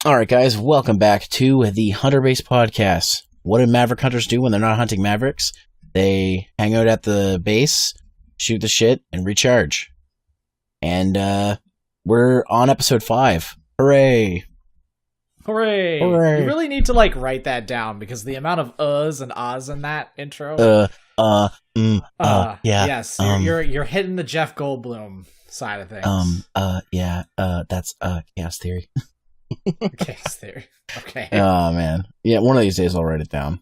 All right, guys, welcome back to the Hunter Base Podcast. What do Maverick Hunters do when they're not hunting Mavericks? They hang out at the base, shoot the shit, and recharge. And we're on episode 5. Hooray! Hooray! Hooray! You really need to write that down because the amount of uhs and ahs in that intro. Yeah. Yes, you're hitting the Jeff Goldblum side of things. That's chaos theory. Chaos theory. Okay. Oh man, yeah. One of these days I'll write it down.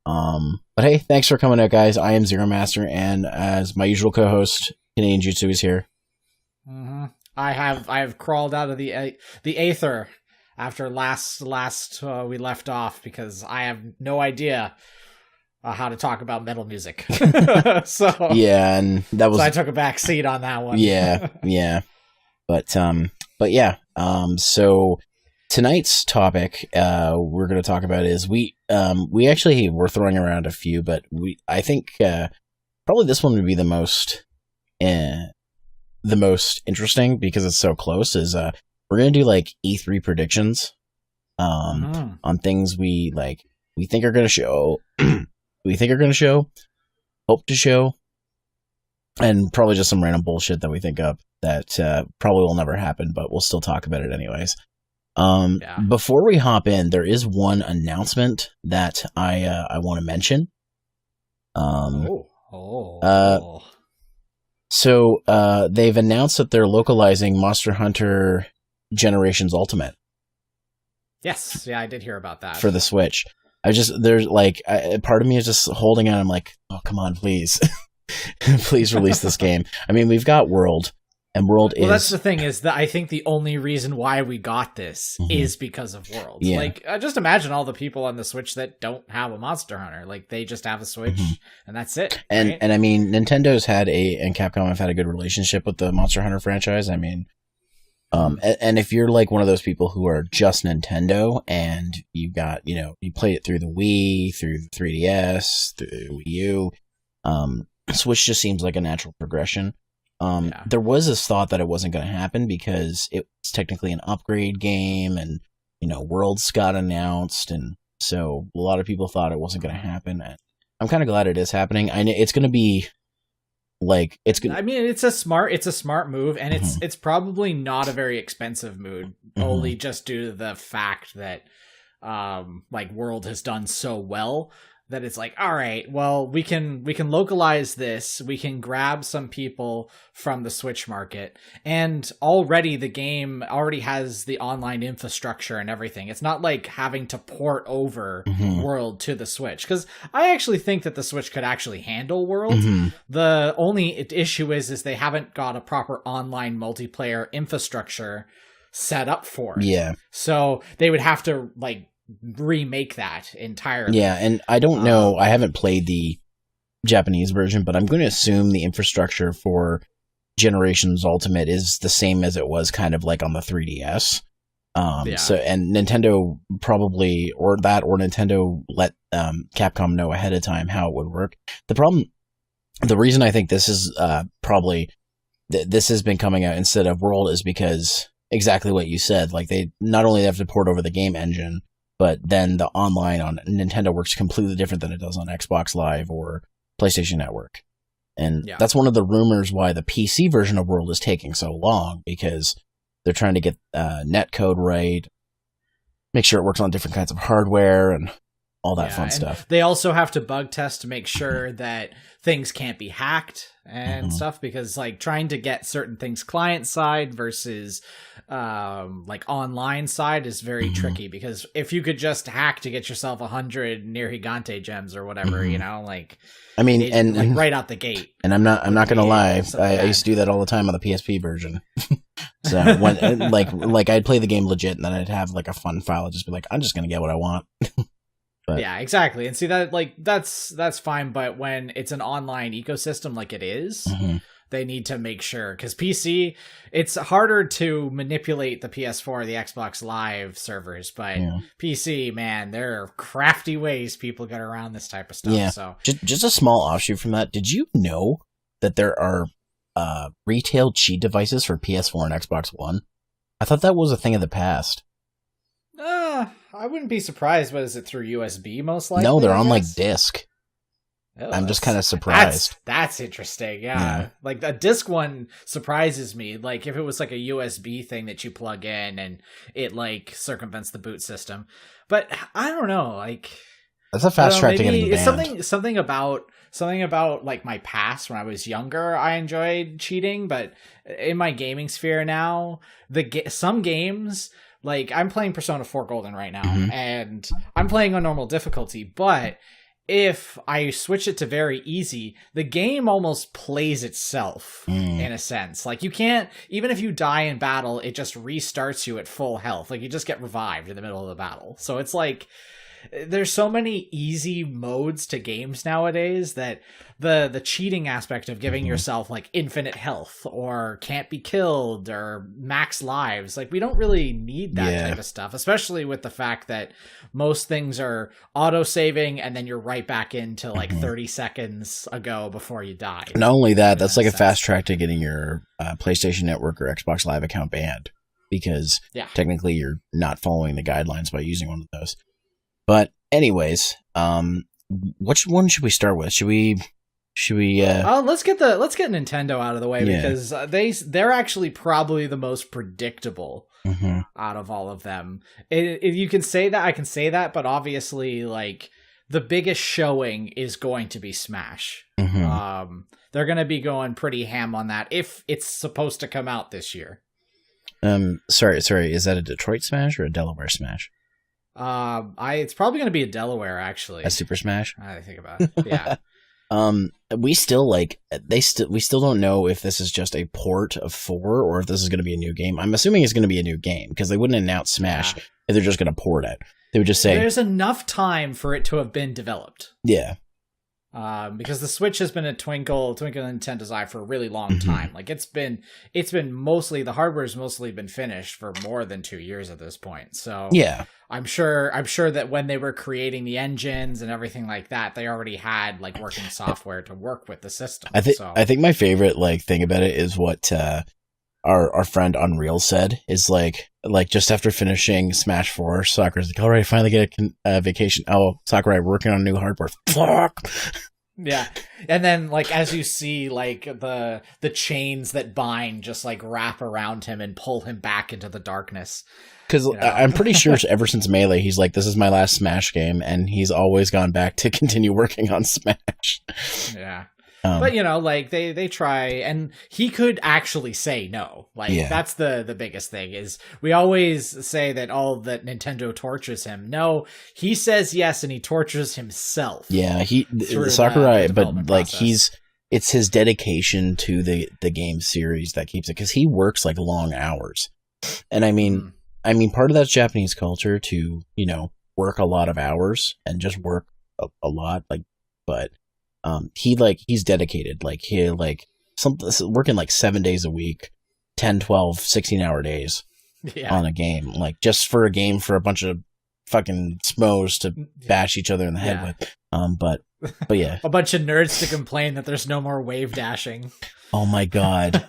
But hey, thanks for coming out, guys. I am Zeromaster, and as my usual co-host, Canadian Jutsu is here. Mm-hmm. I have crawled out of the aether after last we left off because I have no idea how to talk about metal music. So yeah, and that was so I took a back seat on that one. yeah. But yeah. So tonight's topic we're going to talk about is we actually were throwing around a few, but I think probably this one would be the most interesting because it's so close. Is we're going to do like E3 predictions on things we think are going to show, hope to show, and probably just some random bullshit that we think of that probably will never happen, but we'll still talk about it anyways. Before we hop in, there is one announcement that I want to mention. So they've announced that they're localizing Monster Hunter Generations Ultimate. Yes, yeah, I did hear about that for the Switch. There's part of me is just holding on. I'm like, oh, come on, please, please release this game. I mean, we've got World. And World well, that's the thing is that I think the only reason why we got this is because of World. Yeah. Just imagine all the people on the Switch that don't have a Monster Hunter. They just have a Switch and that's it. And right? and I mean, Nintendo's and Capcom have had a good relationship with the Monster Hunter franchise. I mean, and if you're like one of those people who are just Nintendo and you got, you played it through the Wii, through the 3DS, through the Wii U, Switch just seems like a natural progression. There was this thought that it wasn't going to happen because it was technically an upgrade game and, Worlds got announced. And so a lot of people thought it wasn't going to happen. And I'm kind of glad it is happening. I know it's going to be I mean, it's a smart move, and it's probably not a very expensive move, only just due to the fact that, World has done so well. That it's all right, well, we can localize this, we can grab some people from the Switch market, and already the game already has the online infrastructure and everything. It's not like having to port over World to the Switch, because I actually think that the Switch could actually handle World. The only issue is they haven't got a proper online multiplayer infrastructure set up for it. Yeah. So they would have to, remake that entirely. Yeah, and I don't know, I haven't played the Japanese version, but I'm going to assume the infrastructure for Generations Ultimate is the same as it was kind of on the 3DS. So, and Nintendo probably, or Nintendo let Capcom know ahead of time how it would work. The reason I think this is probably, this has been coming out instead of World is because exactly what you said. They not only have to port over the game engine, but then the online on Nintendo works completely different than it does on Xbox Live or PlayStation Network. And that's one of the rumors why the PC version of World is taking so long, because they're trying to get netcode right, make sure it works on different kinds of hardware and all that fun stuff. They also have to bug test to make sure that things can't be hacked and stuff, because trying to get certain things client side versus online side is very tricky, because if you could just hack to get yourself 100 near Gigante gems or whatever, I mean, and right out the gate. And I'm not going to lie, I used to do that all the time on the PSP version. So when I'd play the game legit and then I'd have a fun file, I'd just be I'm just going to get what I want. But, yeah, exactly. And see that that's fine, but when it's an online ecosystem like it is, They need to make sure, because PC, it's harder to manipulate the PS4 or the Xbox Live servers, but PC, man, there are crafty ways people get around this type of stuff. Yeah. So Just a small offshoot from that. Did you know that there are retail cheat devices for PS4 and Xbox One? I thought that was a thing of the past. I wouldn't be surprised, but is it through USB most likely? No, they're on like disc. Oh, I'm just kind of surprised. That's interesting. Yeah. Like the disc one surprises me. Like if it was like a USB thing that you plug in and it like circumvents the boot system. But I don't know. Like that's a fast track to getting banned. Something about like my past when I was younger. I enjoyed cheating, but in my gaming sphere now, some games. Like I'm playing Persona 4 Golden right now, and I'm playing on normal difficulty, but if I switch it to very easy, the game almost plays itself in a sense. Like you can't, even if you die in battle, it just restarts you at full health. Like you just get revived in the middle of the battle. So it's like, there's so many easy modes to games nowadays that the cheating aspect of giving yourself like infinite health or can't be killed or max lives, like we don't really need that type of stuff, especially with the fact that most things are auto saving and then you're right back into like 30 seconds ago before you die. Not only that, that's like a fast track to getting your PlayStation Network or Xbox Live account banned, because technically you're not following the guidelines by using one of those. But anyways, which one should we start with? Should we let's get Nintendo out of the way, because they're actually probably the most predictable out of all of them. You can say that, I can say that, but obviously like the biggest showing is going to be Smash. They're going to be going pretty ham on that if it's supposed to come out this year. Sorry, is that a Detroit Smash or a Delaware Smash? It's probably going to be a Delaware, actually. A Super Smash? I think about it. Yeah. We still we still don't know if this is just a port of 4 or if this is going to be a new game. I'm assuming it's going to be a new game, because they wouldn't announce Smash if they're just going to port it. They would just say there's enough time for it to have been developed. Yeah. Because the Switch has been a twinkle in Nintendo's eye for a really long time. Like it's been mostly, the hardware's mostly been finished for more than 2 years at this point. So yeah, I'm sure that when they were creating the engines and everything like that, they already had like working software to work with the system. I think my favorite like thing about it is what our friend Unreal said is like just after finishing Smash 4, Sakura's like, all right, finally get a vacation. Oh, Sakurai, working on new hardware. Fuck. Yeah. And then like as you see like the chains that bind just like wrap around him and pull him back into the darkness. Because I'm pretty sure ever since Melee, he's like, this is my last Smash game, and he's always gone back to continue working on Smash. Yeah. But, like, they try, and he could actually say no. Like, that's the biggest thing, is we always say that that Nintendo tortures him. No, he says yes, and he tortures himself. Yeah, Sakurai, but, like, it's his dedication to the game series that keeps it, because he works, like, long hours. And, I mean, part of that's Japanese culture to, work a lot of hours and just work a lot, like, but... he's dedicated, like he working like 7 days a week, 10, 12, 16-hour days on a game, like just for a game for a bunch of fucking smos to bash each other in the head with. But yeah, a bunch of nerds to complain that there's no more wave dashing. Oh my God.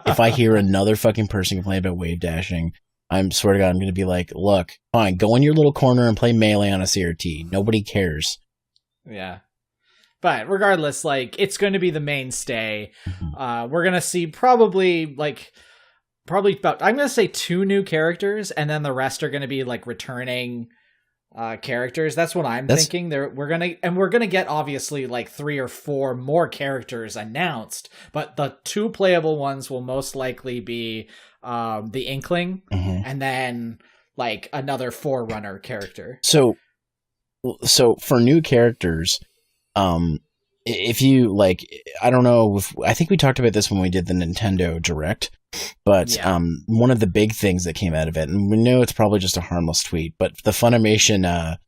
If I hear another fucking person complain about wave dashing, I swear to God, I'm going to be like, look, fine, go in your little corner and play Melee on a CRT. Nobody cares. Yeah. But regardless, like, it's going to be the mainstay. We're going to see probably about, I'm going to say 2 new characters, and then the rest are going to be like returning characters. That's what I'm thinking. We're going to get obviously like 3 or 4 more characters announced, but the 2 playable ones will most likely be the Inkling and then like another Forerunner character. So for new characters, if you like, I don't know I think we talked about this when we did the Nintendo Direct, but one of the big things that came out of it, and we know it's probably just a harmless tweet, but the Funimation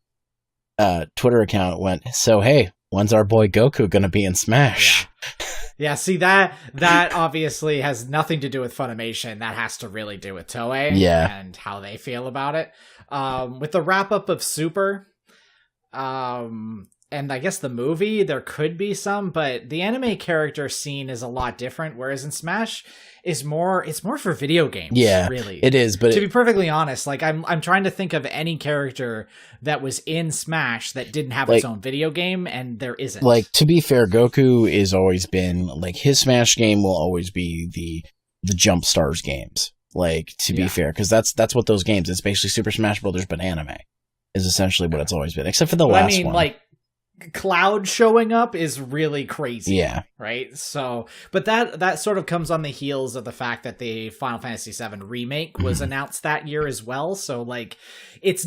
Twitter account went, so hey, when's our boy Goku gonna be in Smash? Yeah, see that obviously has nothing to do with Funimation. That has to really do with Toei and how they feel about it. With the wrap up of Super, and I guess the movie, there could be some, but the anime character scene is a lot different. Whereas in Smash, it's more for video games. Yeah, really, it is. But to be perfectly honest, like I'm trying to think of any character that was in Smash that didn't have its own video game, and there isn't. Like, to be fair, Goku is always been like, his Smash game will always be the Jump Stars games. Like, to be fair, because that's what those games. It's basically Super Smash Brothers, but anime is essentially what it's always been, except for the last one. Like, Cloud showing up is really crazy. Yeah. Right? So, but that sort of comes on the heels of the fact that the Final Fantasy VII remake was announced that year as well. So, like, it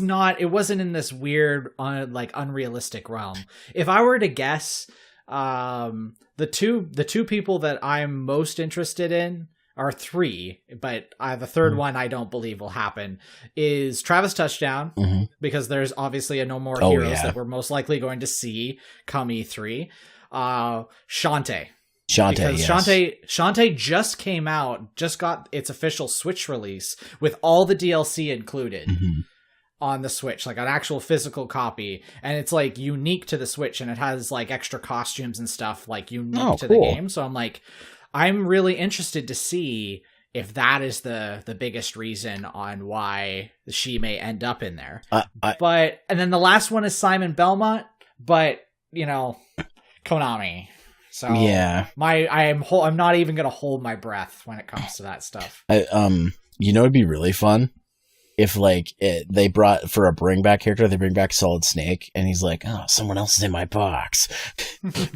wasn't in this weird, unrealistic realm. If I were to guess, the two people that I'm most interested in are three, but the third one I don't believe will happen, is Travis Touchdown, because there's obviously a No More Heroes that we're most likely going to see come E3. Shantae, because Shantae just came out, just got its official Switch release with all the DLC included on the Switch, like an actual physical copy, and it's like unique to the Switch, and it has like extra costumes and stuff like unique to the game. So I'm really interested to see if that is the biggest reason on why she may end up in there. And then the last one is Simon Belmont, but Konami. So yeah, I'm not even gonna hold my breath when it comes to that stuff. It'd be really fun if they brought, for a bring back character, they bring back Solid Snake, and he's like, "Oh, someone else is in my box.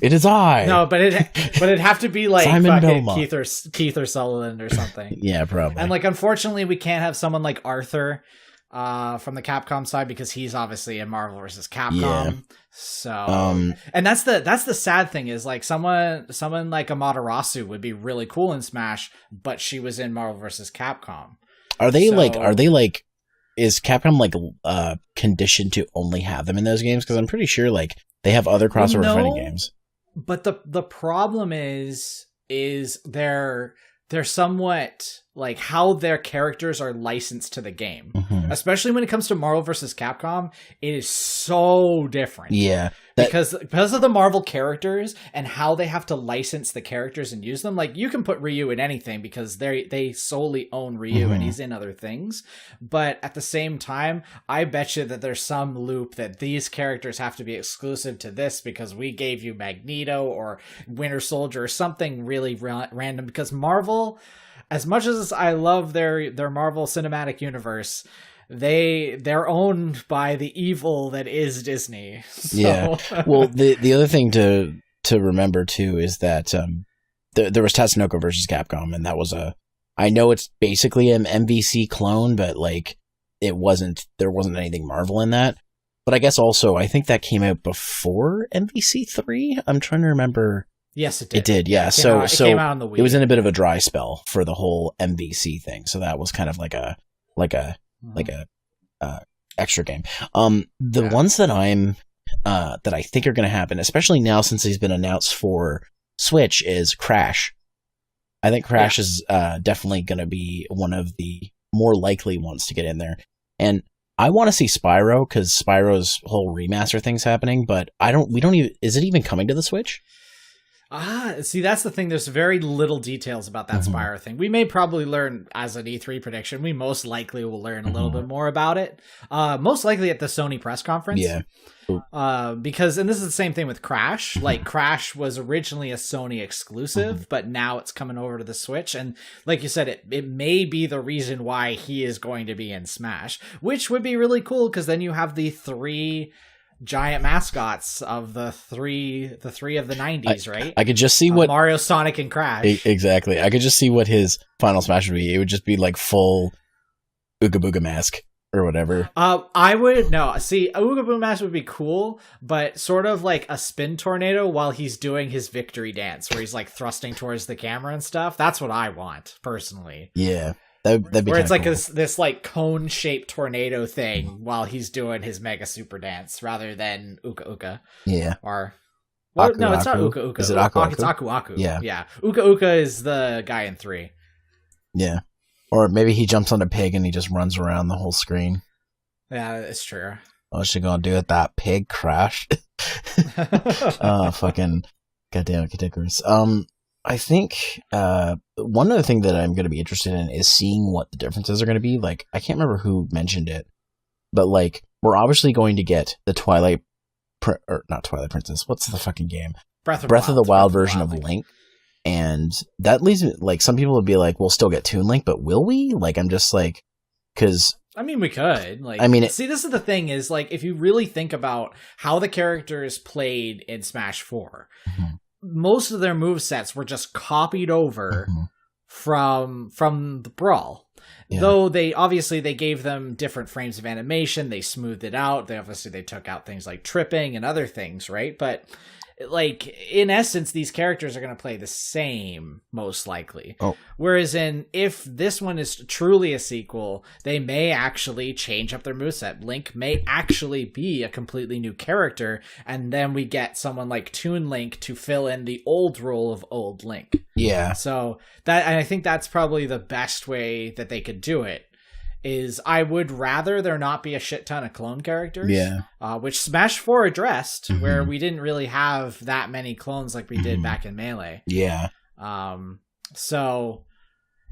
It is I." No, but it'd have to be like Simon Keith or Sutherland or something. Yeah, probably. And unfortunately, we can't have someone like Arthur from the Capcom side, because he's obviously in Marvel vs. Capcom. Yeah. So, and that's the sad thing, is like someone like Amaterasu would be really cool in Smash, but she was in Marvel vs. Capcom. Are they is Capcom conditioned to only have them in those games? Because I'm pretty sure they have other crossover fighting games. But the problem is they're somewhat like how their characters are licensed to the game, especially when it comes to Marvel vs. Capcom. It is so different. Yeah, because of the Marvel characters and how they have to license the characters and use them. Like, you can put Ryu in anything because they solely own Ryu and he's in other things. But at the same time, I bet you that there's some loop that these characters have to be exclusive to this because we gave you Magneto or Winter Soldier or something really random. Because Marvel, as much as I love their Marvel Cinematic Universe, they're owned by the evil that is Disney. So. Yeah. Well, the other thing to remember too is that there was Tatsunoko versus Capcom, and that was I know it's basically an MVC clone, but there wasn't anything Marvel in that. But I guess also I think that came out before MVC 3. I'm trying to remember. Yes, it did. It did, yeah. It came out on the Wii. It was in a bit of a dry spell for the whole MVC thing, so that was kind of like a extra game. The ones that I think are going to happen, especially now since he's been announced for Switch, is Crash. I think Crash is definitely going to be one of the more likely ones to get in there, and I want to see Spyro because Spyro's whole remaster thing's happening. But is it even coming to the Switch? See, that's the thing. There's very little details about that Spyro thing. We may probably learn as an E3 prediction. We most likely will learn a little bit more about it. Most likely at the Sony press conference. Yeah. Because, and this is the same thing with Crash. Crash was originally a Sony exclusive, but now it's coming over to the Switch. And like you said, it may be the reason why he is going to be in Smash, which would be really cool because then you have the three giant mascots of the three of the 90s, right? I could just see what Mario, Sonic, and Crash. Exactly. I could just see what his final Smash would be. It would just be full Ooga Booga mask or whatever. I would see, a Ooga Booga mask would be cool, but sort of like a spin tornado while he's doing his victory dance, where he's thrusting towards the camera and stuff. That's what I want personally. Yeah. That'd be where it's cool. this cone-shaped tornado thing while he's doing his mega super dance rather than Uka Uka. Yeah. Or What? Aku No, it's not Aku. Uka Uka. Is it Aku It's Aku? Aku Aku. Yeah. Yeah. Uka Uka is the guy in 3. Yeah. Or maybe he jumps on a pig and he just runs around the whole screen. Yeah, it's true. What's she gonna do with that pig crash? Fucking goddamn ridiculous. I think one other thing that I'm gonna be interested in is seeing what the differences are gonna be. Like, I can't remember who mentioned it, but like, we're obviously going to get the not Twilight Princess. What's the fucking game? Breath of the Wild version of Link. And that leaves me, like, some people would be like, we'll still get Toon Link, but will we? Like, I'm just like, because... I mean, we could. Like, I mean, see, this is the thing is, like, if you really think about how the characters played in Smash 4, most of their movesets were just copied over from the Brawl. Yeah. Though they gave them different frames of animation, they smoothed it out. They took out things like tripping and other things, right? But like, in essence, these characters are going to play the same, most likely. Whereas if this one is truly a sequel, they may actually change up their moveset. Link may actually be a completely new character, and then we get someone like Toon Link to fill in the old role of old Link. Yeah. So and I think that's probably the best way that they could do it. Is I would rather there not be a shit ton of clone characters. Yeah. Which Smash 4 addressed, where we didn't really have that many clones like we did back in Melee. Yeah. So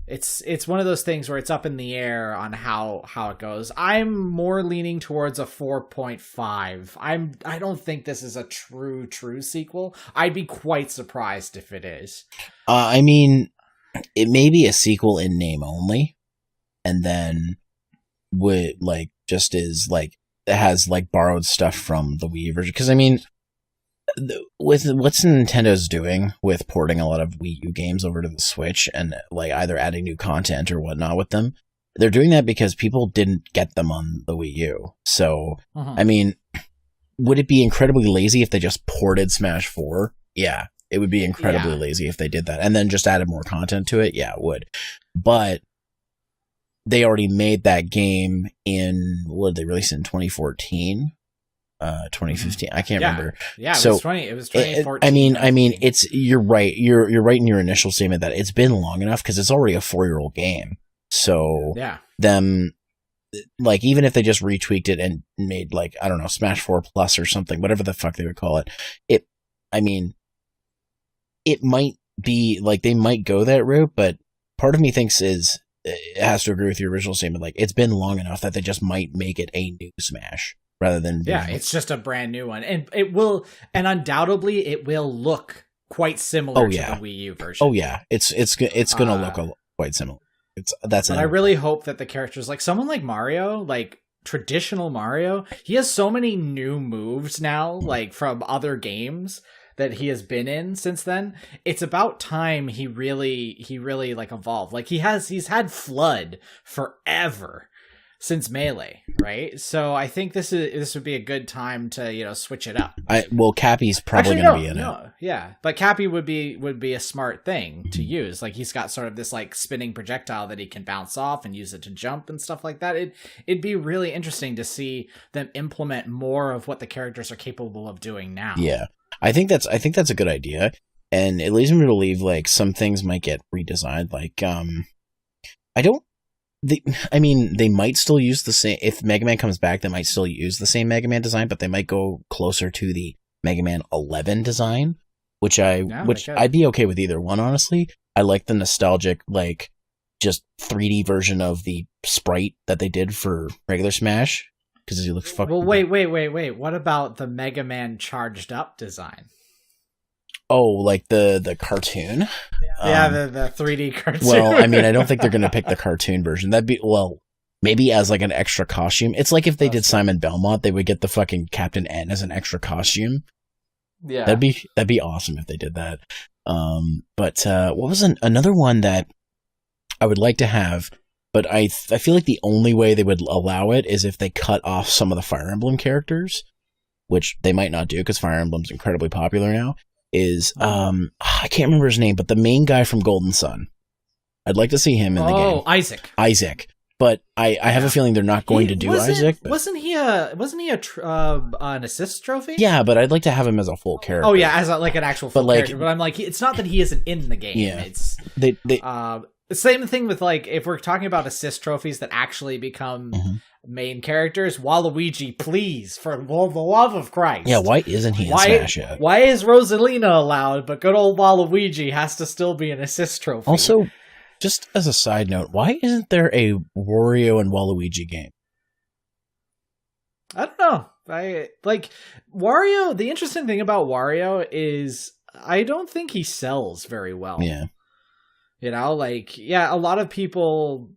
it's one of those things where it's up in the air on how it goes. I'm more leaning towards a 4.5. I don't think this is a true sequel. I'd be quite surprised if it is. I mean, it may be a sequel in name only, and then would like just is like it has like borrowed stuff from the Wii version. Because I mean, with what's Nintendo's doing with porting a lot of Wii U games over to the Switch and like either adding new content or whatnot with them, they're doing that because people didn't get them on the Wii U. So I mean, would it be incredibly lazy if they just ported Smash 4? Yeah, it would be incredibly lazy if they did that and then just added more content to it. Yeah, it would. But they already made that game in, what did they release in 2014? 2015. I can't remember. Yeah, it was 2014. I mean, you're right. You're right in your initial statement that it's been long enough because it's already a 4-year-old game. So them, like, even if they just retweaked it and made like, I don't know, Smash 4 Plus or something, whatever the fuck they would call it, it might be like they might go that route, but part of me thinks it has to agree with your original statement. Like, it's been long enough that they just might make it a new Smash rather than it's just a brand new one, and undoubtedly it will look quite similar to the Wii U version. Oh yeah, it's gonna look quite similar. But I really hope that the characters, like someone like Mario, like traditional Mario, he has so many new moves now, like from other games that he has been in since then. It's about time he really like evolved. Like he's had Flood forever since Melee, right? So I think this would be a good time to switch it up. Cappy's probably going to be in it. Yeah, but Cappy would be a smart thing to use. Like he's got sort of this like spinning projectile that he can bounce off and use it to jump and stuff like that. It'd be really interesting to see them implement more of what the characters are capable of doing now. Yeah. I think that's a good idea, and it leads me to believe like some things might get redesigned. Like, they might still use the same. If Mega Man comes back, they might still use the same Mega Man design, but they might go closer to the Mega Man 11 design, which I'd be okay with either one. Honestly, I like the nostalgic, like just 3D version of the sprite that they did for regular Smash. Because he looks fucking. Well, wait. What about the Mega Man charged up design? Oh, like the cartoon? Yeah, the 3D cartoon. Well, I mean, I don't think they're going to pick the cartoon version. That'd be, maybe as like an extra costume. It's like if they did Simon Belmont, they would get the fucking Captain N as an extra costume. Yeah. That'd be awesome if they did that. But what was another one that I would like to have? But I feel like the only way they would allow it is if they cut off some of the Fire Emblem characters, which they might not do because Fire Emblem's incredibly popular now. I can't remember his name, but the main guy from Golden Sun. I'd like to see him in the game. Oh, Isaac. but I have a feeling they're not going to do Isaac. But... Wasn't he an assist trophy? Yeah, but I'd like to have him as a full character. Oh yeah, as like an actual full character. But I'm like, it's not that he isn't in the game. Yeah, it's same thing with like if we're talking about assist trophies that actually become main characters. Waluigi, please, for the love of Christ. Yeah, why isn't he in Smash yet? Why is Rosalina allowed, but good old Waluigi has to still be an assist trophy? Also, just as a side note, why isn't there a Wario and Waluigi game? I don't know. I like Wario. The interesting thing about Wario is I don't think he sells very well. Yeah. You know, like, yeah, a lot of people,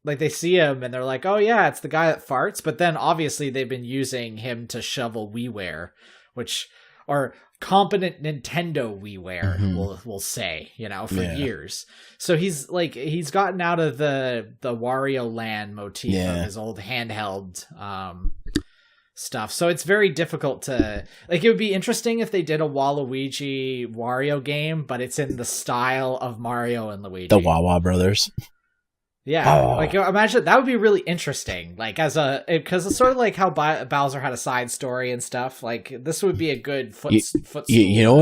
like, they see him and they're like, oh, yeah, it's the guy that farts. But then, obviously, they've been using him to shovel WiiWare, which, or competent Nintendo WiiWare, we'll say, you know, for years. So he's gotten out of the Wario Land motif of his old handheld stuff. So it's very difficult to, like, it would be interesting if they did a Waluigi Wario game, but it's in the style of Mario and Luigi. The Wawa Brothers. Yeah, like imagine that would be really interesting. Like because it's sort of like how Bowser had a side story and stuff. Like this would be a good footstool. You know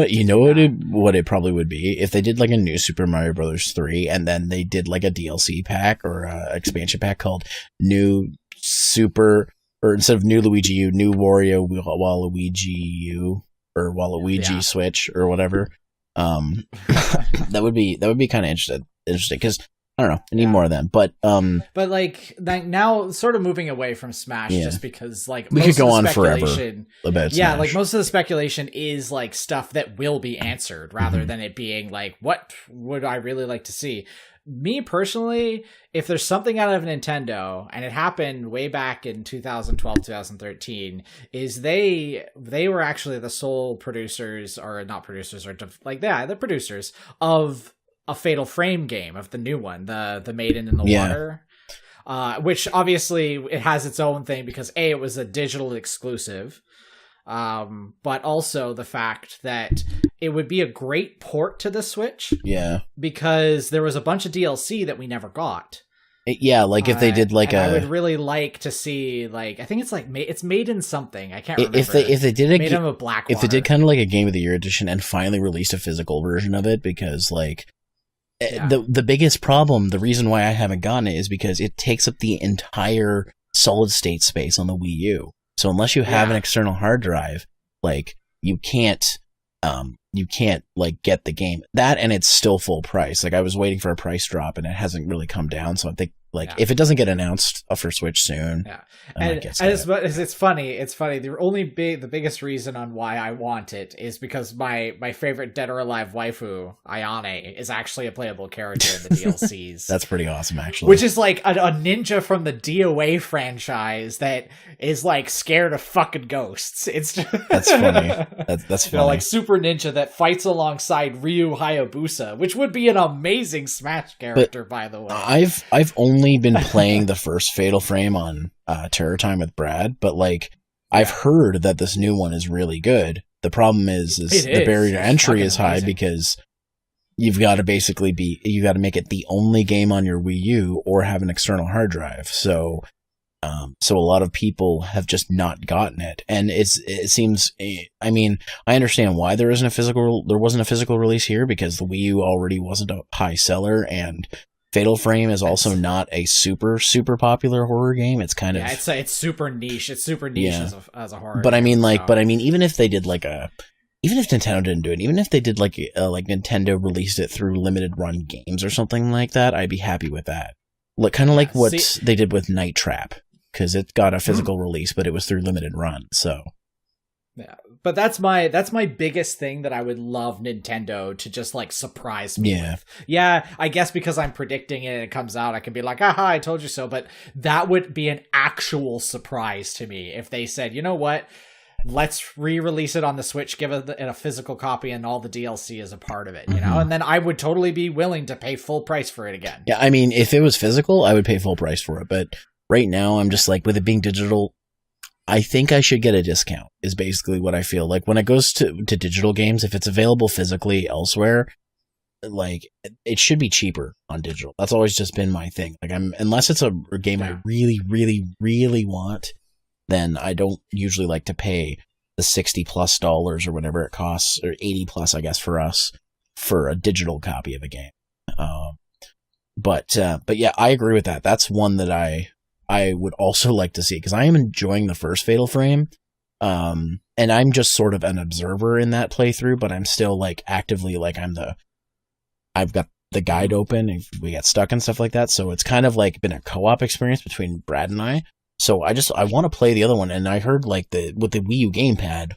what it probably would be if they did like a new Super Mario Brothers 3 and then they did like a DLC pack or a expansion pack called New Super. Or instead of New Luigi U, New Wario Waluigi U, or Waluigi Switch, or whatever. That would be kind of interesting because I don't know, I need more of them. But like now, sort of moving away from Smash, just because like we could go on forever about Smash. Like most of the speculation is like stuff that will be answered rather than it being like, what would I really like to see? Me personally, if there's something out of Nintendo, and it happened way back in 2012, 2013, is they were actually the sole producers, or not producers, or like the producers of a Fatal Frame game, of the new one, the Maiden in the Water, which obviously it has its own thing because it was a digital exclusive. But also the fact that it would be a great port to the Switch. Yeah. Because there was a bunch of DLC that we never got. Like if they did like I would really like to see, like, I think it's like, it's made in something. I can't remember. If they did Made of a Blackwater. If they did kind of like a Game of the Year edition and finally released a physical version of it, because like the biggest problem, the reason why I haven't gotten it is because it takes up the entire solid state space on the Wii U. So unless you have an external hard drive, like you can't like get the game. That, and it's still full price. Like I was waiting for a price drop and it hasn't really come down. So I think like if it doesn't get announced for Switch soon, it's funny. The biggest reason on why I want it is because my favorite Dead or Alive waifu, Ayane, is actually a playable character in the DLCs. That's pretty awesome, actually. Which is like a ninja from the DOA franchise that is like scared of fucking ghosts. It's just that's funny. That's funny. You know, like Super Ninja that fights alongside Ryu Hayabusa, which would be an amazing Smash character, by the way. I've only been playing the first Fatal Frame on Terror Time with Brad, but like I've heard that this new one is really good. The problem is the barrier to entry is high because you've got to make it the only game on your Wii U or have an external hard drive. So a lot of people have just not gotten it, and it seems. I mean, I understand why there wasn't a physical release here because the Wii U already wasn't a high seller, and Fatal Frame is also not a super popular horror game. It's kind of it's super niche. It's super niche as a horror. But I mean, even if they did even if Nintendo didn't do it, even if they did like Nintendo released it through limited run games or something like that, I'd be happy with that. Kind of like what they did with Night Trap, because it got a physical release, but it was through limited run. So yeah, but that's my biggest thing that I would love Nintendo to just like surprise me with. Yeah, I guess because I'm predicting it and it comes out, I can be like, aha, I told you so. But that would be an actual surprise to me if they said, you know what? Let's re-release it on the Switch, give it a physical copy, and all the DLC is a part of it, you know? And then I would totally be willing to pay full price for it again. Yeah, I mean, if it was physical, I would pay full price for it. But right now, I'm just like, with it being digital, I think I should get a discount, is basically what I feel. Like, when it goes to digital games, if it's available physically elsewhere, like it should be cheaper on digital. That's always just been my thing. Like unless it's a game I really, really, really want, then I don't usually like to pay the $60+ or whatever it costs, or 80 plus, I guess, for us for a digital copy of a game. But yeah, I agree with that. That's one that I would also like to see, because I am enjoying the first Fatal Frame. And I'm just sort of an observer in that playthrough, but I'm still like actively like I've got the guide open and we get stuck and stuff like that. So it's kind of like been a co-op experience between Brad and I. So I want to play the other one. And I heard like with the Wii U gamepad,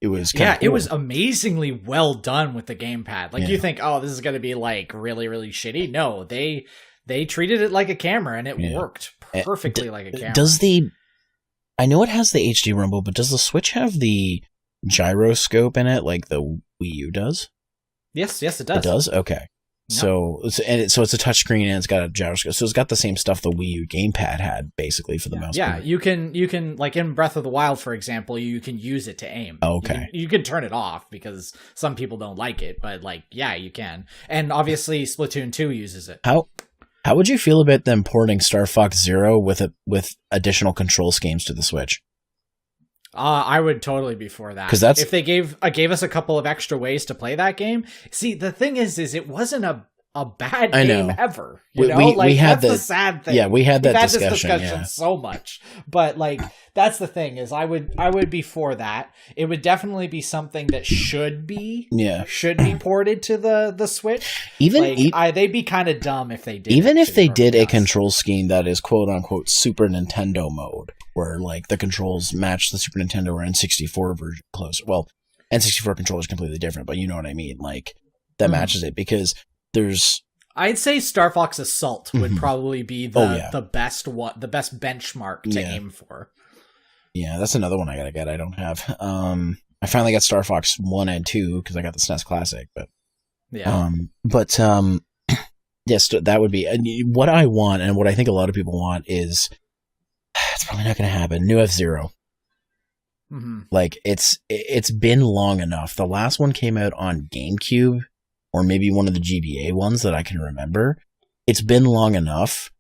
it was cool. It was amazingly well done with the gamepad. Like you think, oh, this is going to be like really, really shitty. No, they treated it like a camera, and it worked perfectly like a camera. I know it has the HD rumble, but does the Switch have the gyroscope in it like the Wii U does? Yes, it does. It does? Okay. No. So it's a touchscreen and it's got a gyroscope. So it's got the same stuff the Wii U gamepad had, basically, for the mouse. Yeah, you can like in Breath of the Wild, for example, you can use it to aim. Okay. You can turn it off because some people don't like it, but like, yeah, you can. And obviously Splatoon 2 uses it. How would you feel about them porting Star Fox Zero with additional control schemes to the Switch? I would totally be for that. Because if they gave us a couple of extra ways to play that game. See, the thing is it wasn't a bad game ever. You know, we had that's the sad thing. Yeah, we had that We've discussion. Had this discussion so much, but like that's the thing is I would be for that. It would definitely be something that should be ported to the Switch. They'd be kind of dumb if they did. Even if they did a control scheme that is quote unquote Super Nintendo mode, where like the controls match the Super Nintendo or N64 version closer. Well, N64 controller is completely different, but you know what I mean. Like that matches it, because I'd say Star Fox Assault would probably be the best benchmark to aim for. Yeah, that's another one I gotta get. I don't have. I finally got Star Fox 1 and 2 because I got the SNES Classic, but yes, that would be what I want, and what I think a lot of people want is it's probably not going to happen. New F-Zero. Mm-hmm. Like it's been long enough. The last one came out on GameCube, or maybe one of the GBA ones that I can remember. It's been long enough.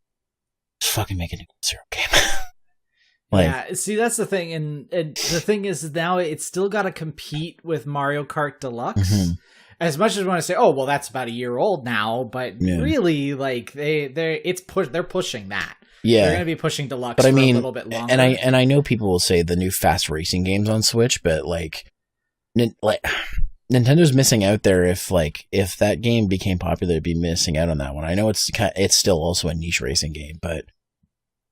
Just fucking make a new F-Zero game. See, that's the thing, and the thing is now it's still got to compete with Mario Kart Deluxe. Mm-hmm. As much as we want to say, oh well, that's about a year old now, but really, like they're pushing that. Yeah, they're going to be pushing Deluxe for a little bit longer. And I know people will say the new fast racing games on Switch, but like Nintendo's missing out there. If that game became popular, it'd be missing out on that one. I know it's still also a niche racing game, but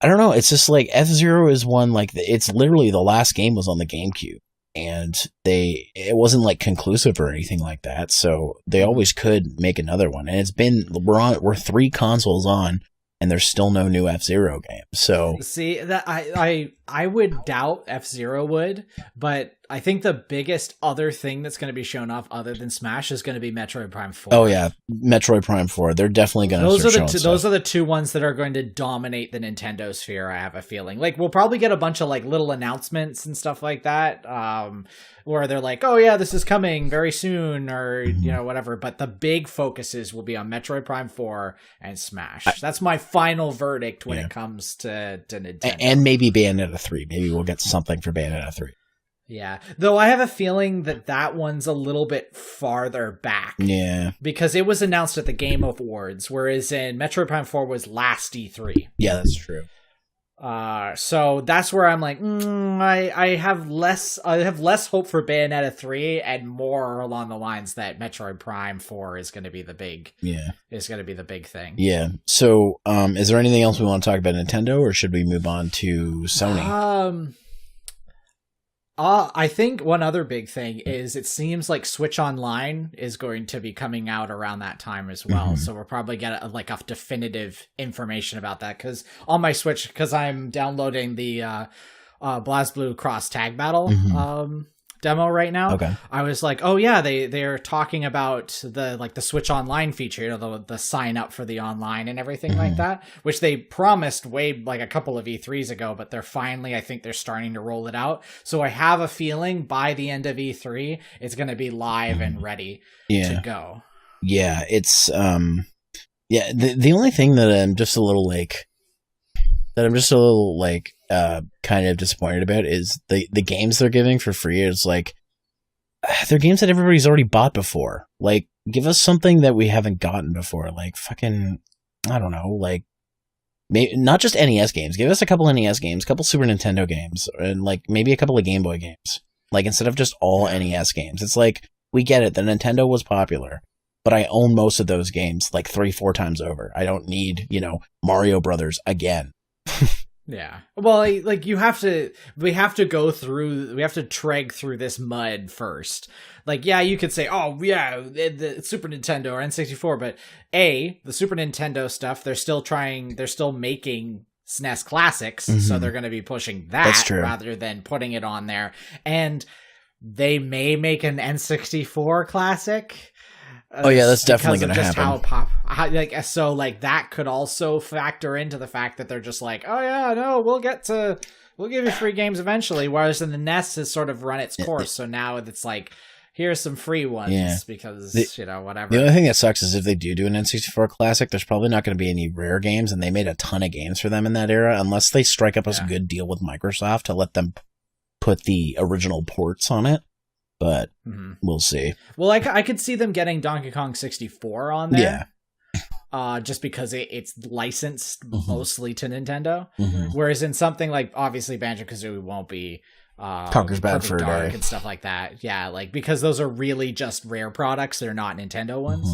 I don't know. It's just like F-Zero is one, like it's literally the last game was on the GameCube, and it wasn't like conclusive or anything like that. So they always could make another one, and we're 3 consoles on, and there's still no new F-Zero game. So see that I would doubt F-Zero would, but I think the biggest other thing that's going to be shown off other than Smash is going to be Metroid Prime 4. Oh yeah, Metroid Prime 4. They're definitely going to those are the two ones that are going to dominate the Nintendo sphere, I have a feeling. Like we'll probably get a bunch of like little announcements and stuff like that, where they're like, "Oh yeah, this is coming very soon," or whatever, but the big focuses will be on Metroid Prime 4 and Smash. That's my final verdict when it comes to Nintendo. And maybe Bayonetta 3. Maybe we'll get something for Bayonetta 3. Yeah, though I have a feeling that one's a little bit farther back. Yeah. Because it was announced at the Game Awards, whereas in Metroid Prime 4 was last E3. Yeah, that's true. So that's where I'm like, I have less hope for Bayonetta 3 and more along the lines that Metroid Prime 4 is going to be the big thing. Yeah. So, is there anything else we want to talk about Nintendo, or should we move on to Sony? I think one other big thing is it seems like Switch Online is going to be coming out around that time as well. Mm-hmm. So we'll probably get a definitive information about that, because on my Switch, because I'm downloading the BlazBlue Cross Tag Battle demo right now. Okay. I was like, oh yeah, they're talking about the Switch Online feature, the sign up for the online and everything like that, which they promised way like a couple of E3s ago, but I think they're starting to roll it out. So I have a feeling by the end of E3 it's going to be live and ready to go. Yeah, it's yeah, the only thing that I'm just a little like kind of disappointed about is the games they're giving for free. It's like they're games that everybody's already bought before. Like, give us something that we haven't gotten before. Like, fucking, I don't know, like, maybe not just NES games. Give us a couple NES games, a couple Super Nintendo games, and like maybe a couple of Game Boy games. Like, instead of just all NES games. It's like, we get it. The Nintendo was popular, but I own most of those games like 3-4 times over. I don't need, Mario Brothers again. Yeah. Well, like we have to treg through this mud first. Like, yeah, you could say, oh, yeah, the Super Nintendo or N64, but the Super Nintendo stuff, they're still making SNES classics, so they're going to be pushing that rather than putting it on there. And they may make an N64 classic. Oh yeah, that's definitely going to happen. So that could also factor into the fact that they're just like, oh yeah, no, we'll give you free games eventually. Whereas in the NES has sort of run its course, so now it's like, here's some free ones because whatever. The only thing that sucks is if they do an N64 classic, there's probably not going to be any rare games, and they made a ton of games for them in that era, unless they strike up a good deal with Microsoft to let them put the original ports on it. But we'll see. Well, I could see them getting Donkey Kong 64 on there. Yeah. Just because it's licensed mostly to Nintendo. Whereas in something like, obviously, Banjo-Kazooie won't be Conker's Bad Fur Day and stuff like that. Yeah, like, because those are really just rare products. They're not Nintendo ones.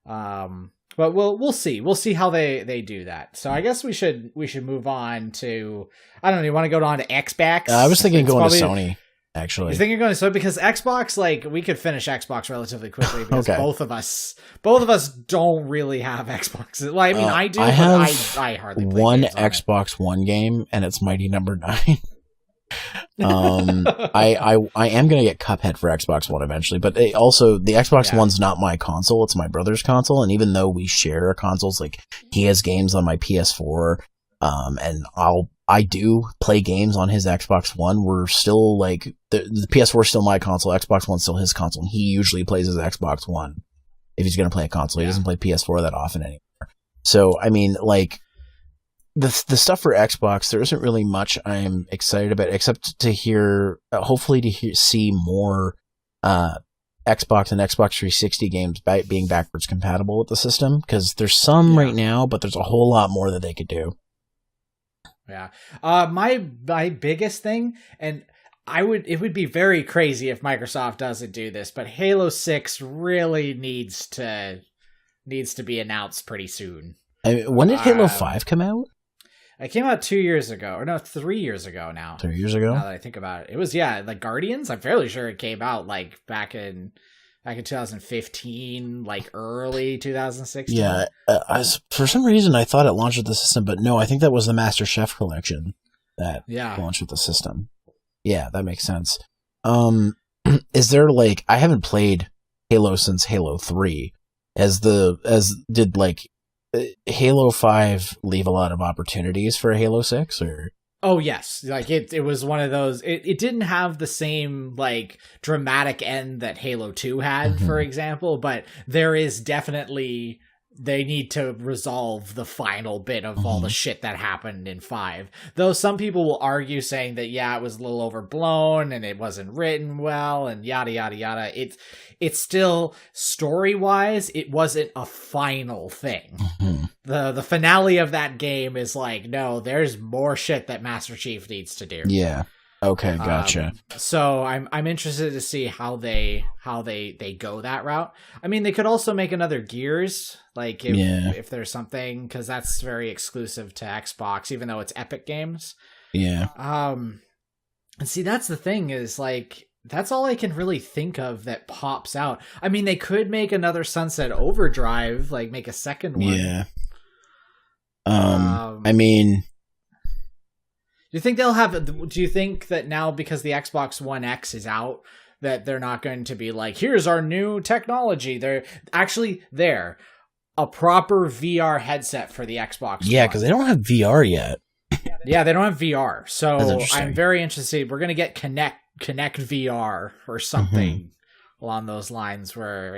But we'll see. We'll see how they do that. So I guess we should move on to, I don't know, you want to go on to Xbox? I was thinking going to Sony. Actually, you're thinking going so because Xbox, like, we could finish Xbox relatively quickly because both of us don't really have Xboxes. Well, I mean, I do. I hardly play one Xbox One game, and it's Mighty Number 9. I am gonna get Cuphead for Xbox One eventually, but also the Xbox One's not my console; it's my brother's console. And even though we share consoles, like, he has games on my PS4, and I do play games on his Xbox One. We're still like, the PS4 is still my console, Xbox One's still his console, and he usually plays his Xbox One if he's going to play a console. He doesn't play PS4 that often anymore. So, I mean, like, the stuff for Xbox, there isn't really much I'm excited about, except to hear, hopefully see more Xbox and Xbox 360 games being backwards compatible with the system, because there's some right now, but there's a whole lot more that they could do. Yeah. My biggest thing, and it would be very crazy if Microsoft doesn't do this, but Halo 6 really needs to be announced pretty soon. When did Halo 5 come out? It came out 2 years ago, or no, 3 years ago now. 3 years ago? Now that I think about it. It was, like, Guardians. I'm fairly sure it came out like back in 2015, like early 2016. Yeah, for some reason I thought it launched with the system, but no, I think that was the Master Chef collection that launched with the system. Yeah, that makes sense. Is there, like, I haven't played Halo since Halo 3. Did Halo 5 leave a lot of opportunities for Halo 6, or? Oh yes, like it was one of those. It didn't have the same, like, dramatic end that Halo 2 had, for example, but there is definitely, they need to resolve the final bit of all the shit that happened in 5. Though some people will argue saying that it was a little overblown and it wasn't written well and yada yada yada. It's still, story-wise, it wasn't a final thing. The finale of that game is like, no, there's more shit that Master Chief needs to do. Yeah. Okay, gotcha. So I'm interested to see how they go that route. I mean, they could also make another Gears, like, if there's something, because that's very exclusive to Xbox, even though it's Epic Games. Yeah. And see, that's the thing, is, like, that's all I can really think of that pops out. I mean, they could make another Sunset Overdrive, like, make a second one. Yeah. I mean, do you think that now, because the Xbox One X is out, that they're not going to be like, here's our new technology? They're actually a proper VR headset for the Xbox Yeah, because they don't have VR yet. Yeah, they don't have VR. So I'm very interested. We're going to get Connect VR or something along those lines, where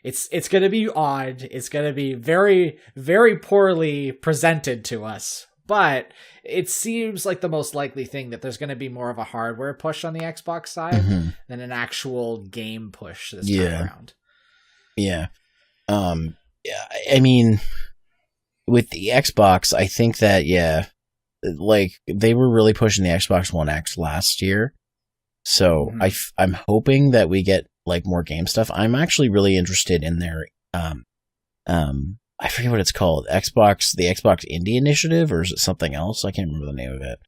It's going to be odd. It's going to be very, very poorly presented to us. But it seems like the most likely thing that there's going to be more of a hardware push on the Xbox side than an actual game push this time around. Yeah. Yeah. I mean, with the Xbox, I think that, like they were really pushing the Xbox One X last year. So I'm hoping that we get like more game stuff. I'm actually really interested in their, I forget what it's called. the Xbox Indie Initiative, or is it something else? I can't remember the name of it.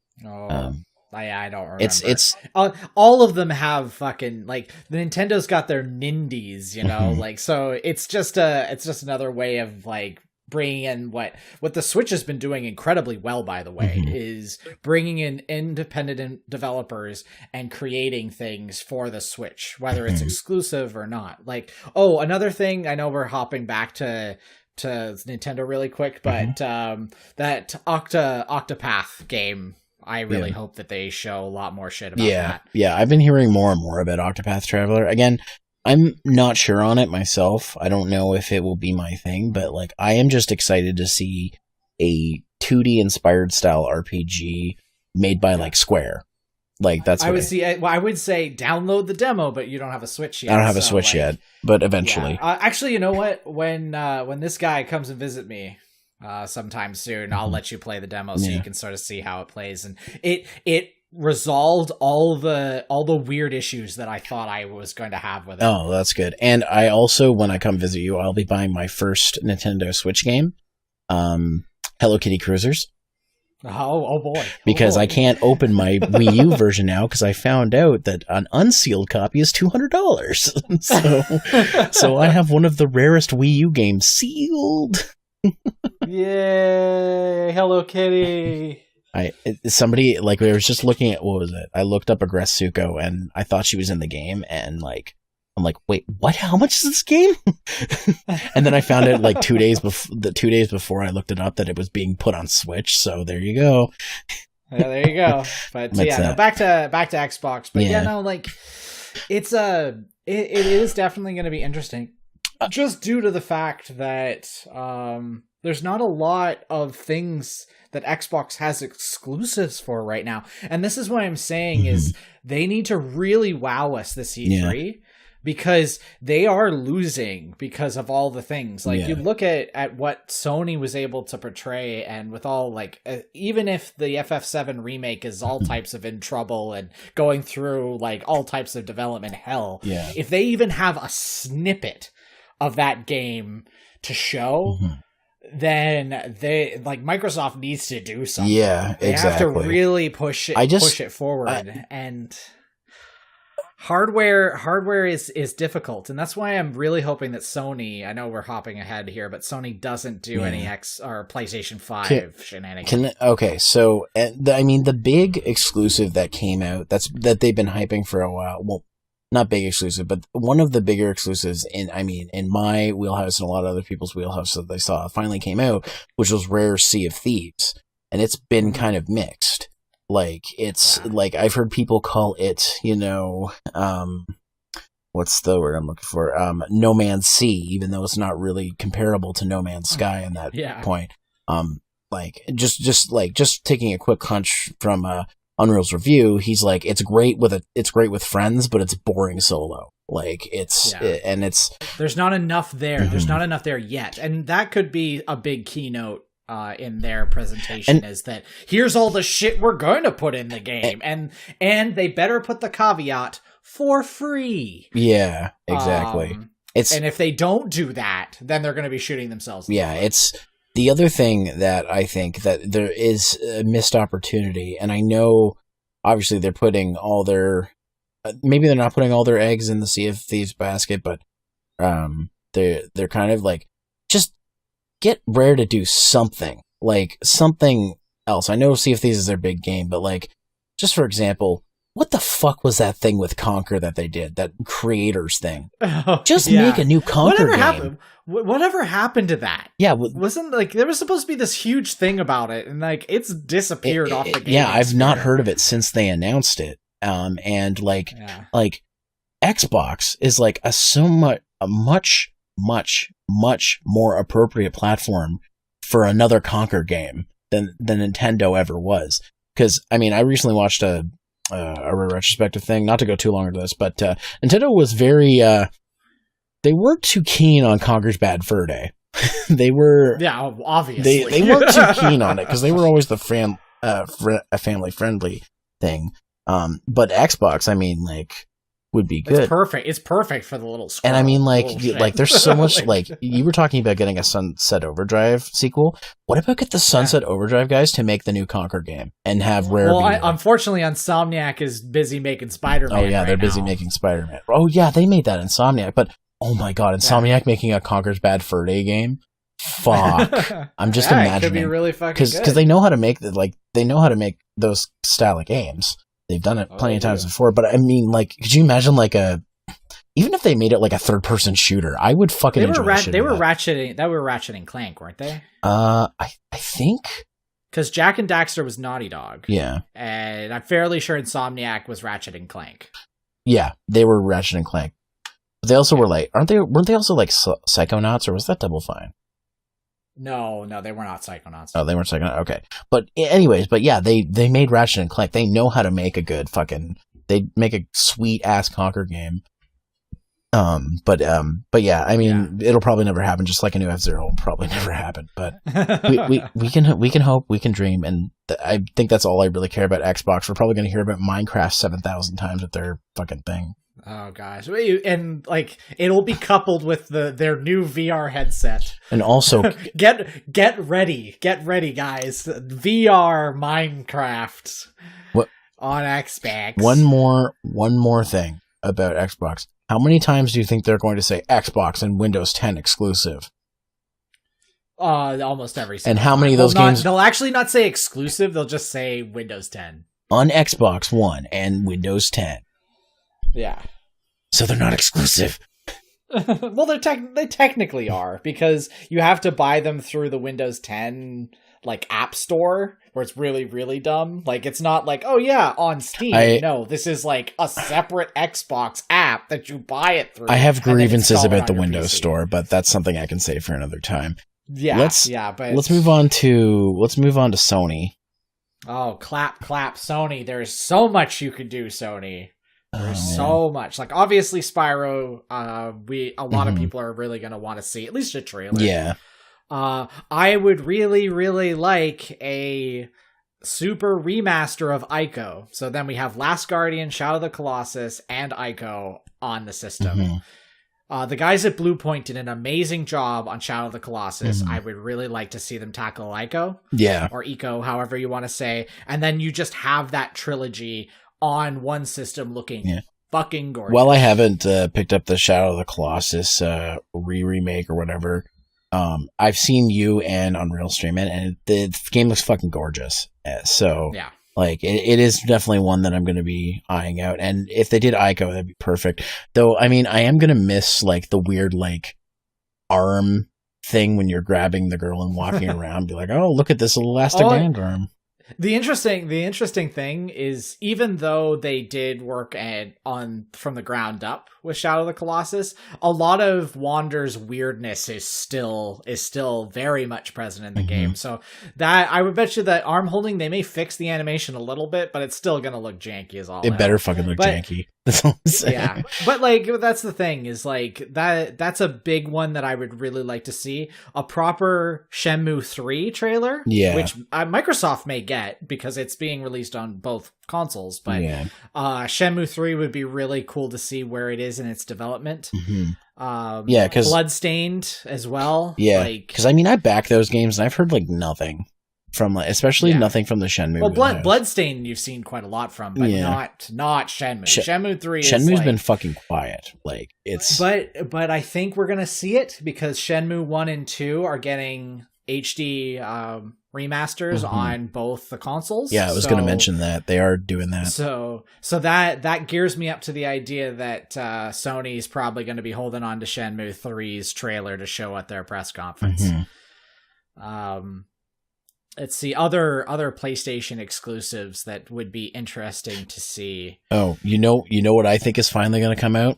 I don't remember. It's all of them have fucking like the Nintendo's got their Nindies, you know, like so it's just another way of like bringing in what the Switch has been doing incredibly well, by the way, is bringing in independent developers and creating things for the Switch, whether it's exclusive or not. Like, another thing, I know we're hopping back to Nintendo really quick, but that Octopath game, I really hope that they show a lot more shit about that. Yeah, I've been hearing more and more about Octopath Traveler. Again, I'm not sure on it myself. I don't know if it will be my thing, but like I am just excited to see a 2D inspired style RPG made by like Square. Like that's I would say download the demo, but you don't have a Switch yet. I don't have a Switch yet, but eventually. Yeah. Actually, you know what? When this guy comes and visit me sometime soon, I'll let you play the demo so you can sort of see how it plays, and it resolved all the weird issues that I thought I was going to have with it. Oh, that's good. And I also, when I come visit you, I'll be buying my first Nintendo Switch game, Hello Kitty Cruisers. Oh boy. Because I can't open my Wii U version now because I found out that an unsealed copy is $200. So I have one of the rarest Wii U games sealed. Yay, Hello Kitty. Somebody, like, we was just looking at, what was it? I looked up Agretsuko and I thought she was in the game, and like, I'm like, wait, what? How much is this game? And then I found out like 2 days before I looked it up that it was being put on Switch. So there you go. Yeah, there you go. But no, back to Xbox. But like it's it is definitely going to be interesting, just due to the fact that there's not a lot of things that Xbox has exclusives for right now. And this is what I'm saying is they need to really wow us this E3 because they are losing because of all the things. Like you look at what Sony was able to portray, and with all like, even if the FF7 remake is all types of in trouble and going through like all types of development hell, if they even have a snippet of that game to show, then they like Microsoft needs to do something. Yeah, exactly. They have to really push it forward. And hardware is difficult, and that's why I'm really hoping that Sony, I know we're hopping ahead here, but Sony doesn't do any or PlayStation 5 shenanigans. So I mean, the big exclusive that came out that they've been hyping for a while. Well, not big exclusive, but one of the bigger exclusives in my wheelhouse and a lot of other people's wheelhouse that they saw finally came out, which was Rare Sea of Thieves. And it's been kind of mixed. Like, it's like, I've heard people call it, what's the word I'm looking for? No Man's Sea, even though it's not really comparable to No Man's Sky in that point. Like, just taking a quick hunch from, Unreal's review, he's like, it's great with friends, but it's boring solo. Like there's not enough there. There's not enough there yet, and that could be a big keynote in their presentation. Is that here's all the shit we're going to put in the game, and they better put the caveat for free. Yeah, exactly. And if they don't do that, then they're going to be shooting themselves. It's. The other thing that I think that there is a missed opportunity, and I know obviously they're putting all their, maybe they're not putting all their eggs in the Sea of Thieves basket, but they're kind of like, just get Rare to do something else. I know Sea of Thieves is their big game, but like, just for example, what the fuck was that thing with Conquer that they did? That creators thing. Make a new Conquer game. Whatever happened to that? Yeah, wasn't like there was supposed to be this huge thing about it, and like it's disappeared off the game. Yeah, I've not heard of it since they announced it. And like Xbox is like a much much, much more appropriate platform for another Conker game than Nintendo ever was. Because, I mean, I recently watched a retrospective thing, not to go too long into this, but Nintendo was very, they weren't too keen on Conker's Bad Fur Day. They were... Yeah, obviously. They weren't too keen on it, because they were always the a family-friendly thing. But Xbox, I mean, like, would be good. It's perfect. It's perfect for the little squirrel. And I mean, like there's so much, like, you were talking about getting a Sunset Overdrive sequel. What about get the Sunset Overdrive guys to make the new Conker game and have Rare? Well, unfortunately, Insomniac is busy making Spider-Man. Oh yeah, they're busy making Spider-Man. Oh yeah, they made that Insomniac, but oh my god, Insomniac making a Conker's Bad Fur Day game. Fuck, I'm just imagining. It could be really fucking good. Because they know how to make those style of games. They've done it plenty of times before, but I mean, like, could you imagine even if they made it like a third-person shooter, I would fucking enjoy it. They were Ratchet and Clank, weren't they? I think, because Jak and Daxter was Naughty Dog. Yeah, and I'm fairly sure Insomniac was Ratchet and Clank. Yeah, they were Ratchet and Clank. But they also were like, weren't they also like Psychonauts, or was that Double Fine? No, they were not Psychonauts. Oh, they weren't Psychonauts. Okay, but anyways, yeah, they made Ratchet and Clank. They know how to make a good they make a sweet ass Conker game. But yeah, I mean, it'll probably never happen. Just like a new F-Zero will probably never happen. But we can hope, we can dream, and I think that's all I really care about Xbox. We're probably going to hear about Minecraft 7,000 times with their fucking thing. Oh gosh, and like it'll be coupled with their new VR headset. And also, get ready, guys! VR Minecraft on Xbox. One more thing about Xbox. How many times do you think they're going to say Xbox and Windows 10 exclusive? Almost every single And how many of those games? They'll actually not say exclusive. They'll just say Windows 10 on Xbox One and Windows 10. Yeah. So they're not exclusive. Well, they technically are, because you have to buy them through the Windows 10 like app store, where it's really, really dumb. Like, it's not like, oh yeah, on Steam. No, this is like a separate Xbox app that you buy it through. I have grievances about the Windows Store, but that's something I can save for another time. Yeah, let's move on to Sony. Oh, clap, Sony. There's so much you could do, Sony. There's so much. Like, obviously, Spyro, a lot of people are really going to want to see at least a trailer. Yeah. I would really, really like a super remaster of Ico. So then we have Last Guardian, Shadow of the Colossus, and Ico on the system. The guys at Bluepoint did an amazing job on Shadow of the Colossus. I would really like to see them tackle Ico. Yeah. Or Eco, however you want to say. And then you just have that trilogy on one system looking fucking gorgeous. Well, I haven't picked up the Shadow of the Colossus remake or whatever. I've seen you and Unreal stream it, and the game looks fucking gorgeous. So, like, it is definitely one that I'm going to be eyeing out. And if they did Ico, that'd be perfect. Though, I mean, I am going to miss, like, the weird, like, arm thing when you're grabbing the girl and walking around. Be like, oh, look at this elastic band arm. The interesting thing is, even though they did work from the ground up with Shadow of the Colossus, a lot of Wander's weirdness is still very much present in the game. So that I would bet you that arm holding, they may fix the animation a little bit, but it's still gonna look janky as all. It better fucking look janky. That's all I'm saying. Yeah, but like that's the thing is like that's a big one that I would really like to see, a proper Shenmue 3 trailer. Yeah, which Microsoft may get because it's being released on both consoles. But Shenmue 3 would be really cool to see where it is in its development. Because Bloodstained as well. Yeah, because I mean I back those games and I've heard like nothing from especially nothing from the Shenmue. Well, Bloodstained you've seen quite a lot from, but not Shenmue. Shenmue 3 Shenmue's been fucking quiet. Like it's but I think we're gonna see it because Shenmue 1 and 2 are getting HD remasters on both the consoles. Yeah, I was gonna mention that they are doing that. So that gears me up to the idea that Sony's probably going to be holding on to Shenmue 3's trailer to show at their press conference. Let's see other PlayStation exclusives that would be interesting to see. Oh, you know what I think is finally going to come out?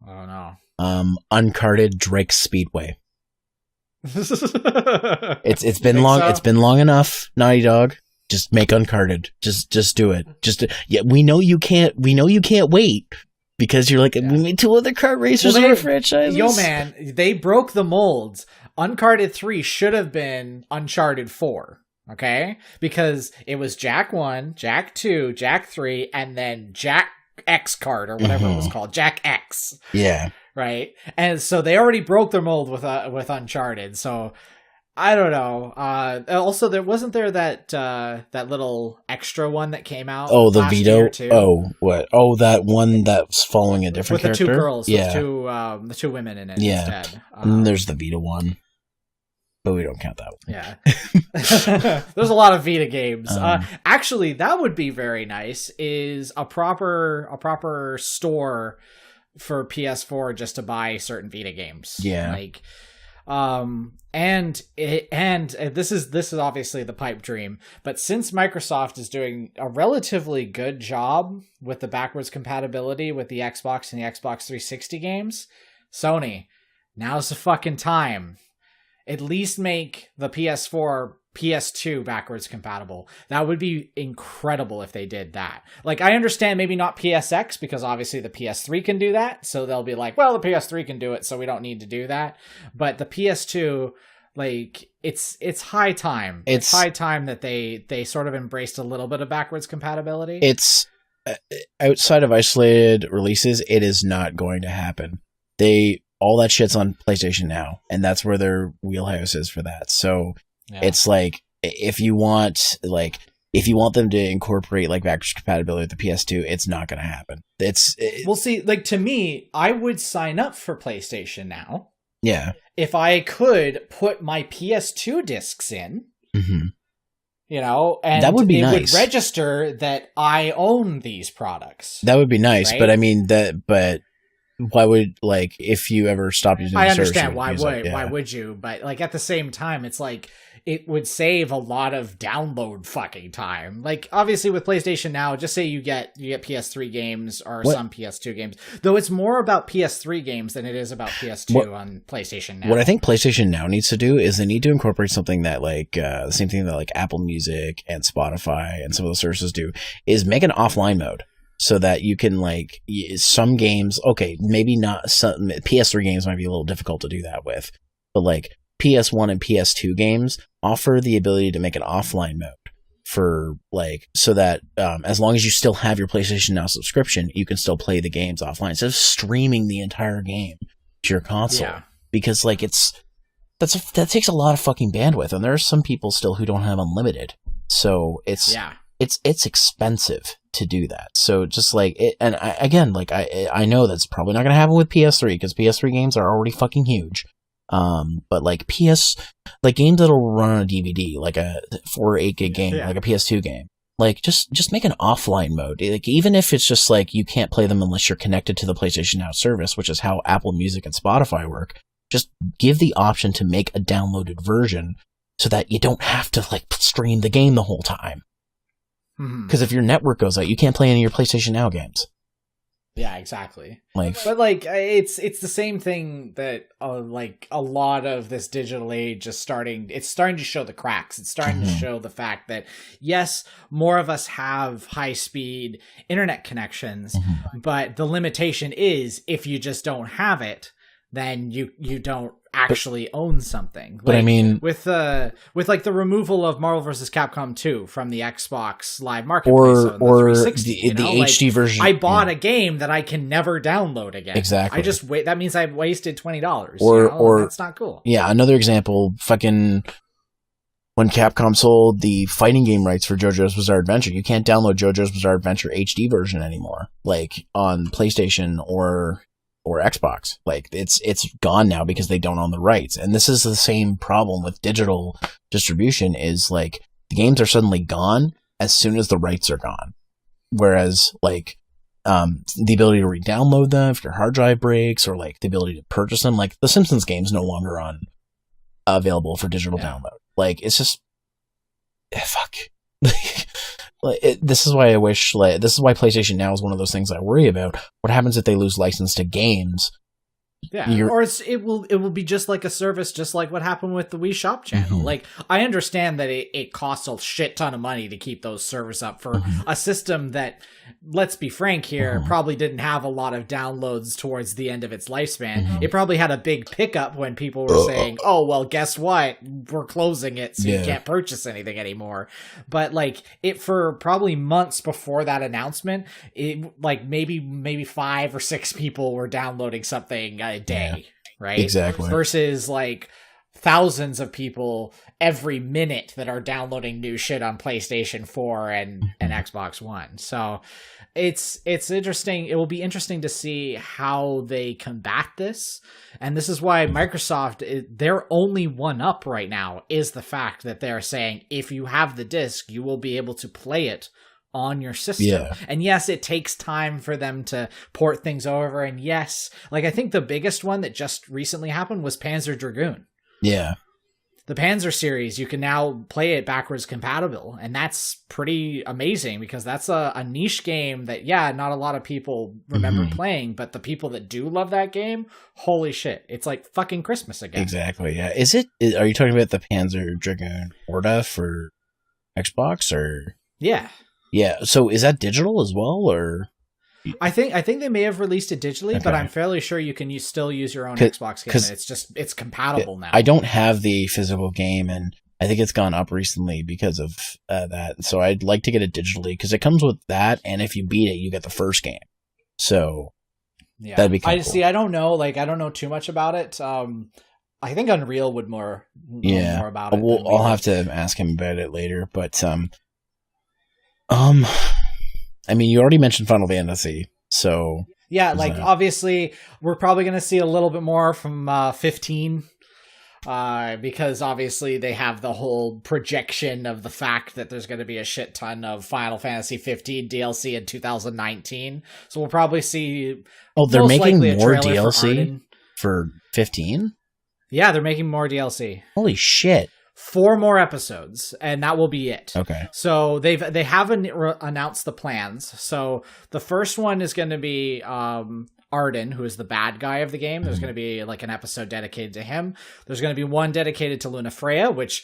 Oh no. Uncarded Drake Speedway. It's been Think long. so? It's been long enough. Naughty Dog, just make Uncarded. Just do it. Yeah, we know you can't. We know you can't wait because you're like, we made 2 other kart racers in our franchises. Yo, man, they broke the molds. Uncarded 3 should have been Uncharted 4. Okay, because it was Jack 1, Jack 2, Jack 3, and then Jack X card or whatever it was called, Jack X. Yeah. Right, and so they already broke their mold with Uncharted. So I don't know. Also, there wasn't there that little extra one that came out. Oh, the last Vito. year too, Oh, what? Oh, that one that's following a different with character. The 2 girls. Yeah. The 2 women in it. Yeah. Instead. And there's the Vita one, but we don't count that one. Yeah. There's a lot of Vita games. Actually, that would be very nice. Is a proper store for PS4 just to buy certain Vita games. Yeah. Like, and this is obviously the pipe dream, but since Microsoft is doing a relatively good job with the backwards compatibility with the Xbox and the Xbox 360 games, Sony, now's the fucking time. At least make the PS4, PS2 backwards compatible. That would be incredible if they did that. Like, I understand maybe not PSX because obviously the PS3 can do that. So they'll be like, well, the PS3 can do it, so we don't need to do that. But the PS2, like, it's high time. It's high time that they sort of embraced a little bit of backwards compatibility. It's outside of isolated releases, it is not going to happen. All that shit's on PlayStation Now, and that's where their wheelhouse is for that. So it's like, if you want them to incorporate like backwards compatibility with the PS2, it's not going to happen. We'll see. Like, to me, I would sign up for PlayStation Now. Yeah. If I could put my PS2 discs in, you know, and that would be nice. It would register that I own these products. That would be nice, right? but I mean but why would, like, if you ever stop using the service, why would you? But like, at the same time, it's like it would save a lot of download fucking time. Like, obviously with PlayStation Now, just say you get PS3 games or some PS2 games, though it's more about PS3 games than it is about PS2 on PlayStation Now. What I think PlayStation Now needs to do is they need to incorporate something that, like, the same thing that like Apple Music and Spotify and some of those services do, is make an offline mode. So that you can, like, some games, okay, maybe not some PS3 games might be a little difficult to do that with, but like PS1 and PS2 games offer the ability to make an offline mode for, like, so that as long as you still have your PlayStation Now subscription, you can still play the games offline instead of streaming the entire game to your console. Yeah. Because, like, that takes a lot of fucking bandwidth, and there are some people still who don't have unlimited. So it's expensive to do that. So just like it, and I know that's probably not going to happen with PS3 because PS3 games are already fucking huge. But like games that'll run on a DVD, like a 4 or 8 gig game, like a PS2 game, like just make an offline mode. Like, even if it's just like you can't play them unless you're connected to the PlayStation Now service, which is how Apple Music and Spotify work. Just give the option to make a downloaded version so that you don't have to, like, stream the game the whole time. Because if your network goes out, you can't play any of your PlayStation Now games. Yeah, exactly. But like, it's the same thing that like a lot of this digital age is starting to show the cracks. It's starting to show the fact that yes, more of us have high speed internet connections, but the limitation is if you just don't have it, then you don't actually own something. But like, I mean, with like the removal of Marvel vs. Capcom 2 from the Xbox Live Marketplace or the 360, the HD version, I bought a game that I can never download again. Exactly. That means I wasted $20. Or that's not cool. Yeah, another example, fucking when Capcom sold the fighting game rights for JoJo's Bizarre Adventure, you can't download JoJo's Bizarre Adventure HD version anymore, like on PlayStation or Xbox. Like, it's gone now because they don't own the rights. And this is the same problem with digital distribution, is like the games are suddenly gone as soon as the rights are gone. Whereas like the ability to re-download them if your hard drive breaks, or like the ability to purchase them, like the Simpsons game's no longer available for digital download. Like, it's just fuck. This is why PlayStation Now is one of those things I worry about. What happens if they lose license to games Yeah, or it will be just like a service, just like what happened with the Wii Shop channel. Mm-hmm. Like, I understand that it costs a shit ton of money to keep those servers up for a system that, let's be frank here, probably didn't have a lot of downloads towards the end of its lifespan. It probably had a big pickup when people were saying, "Oh, well, guess what? We're closing it, so you can't purchase anything anymore." But like, it for probably months before that announcement, it like maybe 5 or 6 people were downloading something a day, right? Exactly. Versus like thousands of people every minute that are downloading new shit on PlayStation 4 and Xbox One. So it's interesting. It will be interesting to see how they combat this. And this is why Microsoft, their only one up right now is the fact that they're saying, if you have the disc, you will be able to play it on your system. Yeah. And yes, it takes time for them to port things over. And yes, like I think the biggest one that just recently happened was Panzer Dragoon. Yeah. The Panzer series, you can now play it backwards compatible, and that's pretty amazing because that's a niche game that, not a lot of people remember playing, but the people that do love that game, holy shit, it's like fucking Christmas again. Exactly, yeah. Are you talking about the Panzer Dragoon Orta for Xbox, or? Yeah. Yeah, so is that digital as well, or? I think they may have released it digitally, but I'm fairly sure you can still use your own Xbox game. It's compatible now. I don't have the physical game, and I think it's gone up recently because of that. So I'd like to get it digitally because it comes with that, and if you beat it, you get the first game. So that'd be cool. I don't know. Like, I don't know too much about it. I think Unreal would know more about it. I'll have to ask him about it later, but I mean, you already mentioned Final Fantasy, so... Yeah, like, obviously, we're probably going to see a little bit more from 15, because obviously they have the whole projection of the fact that there's going to be a shit ton of Final Fantasy 15 DLC in 2019. So we'll probably see... Oh, they're making more DLC for 15? Yeah, they're making more DLC. Holy shit. 4 more episodes, and that will be it. Okay. So they haven't announced the plans. So the first one is going to be Arden, who is the bad guy of the game. There's going to be like an episode dedicated to him. There's going to be one dedicated to Luna Freya, which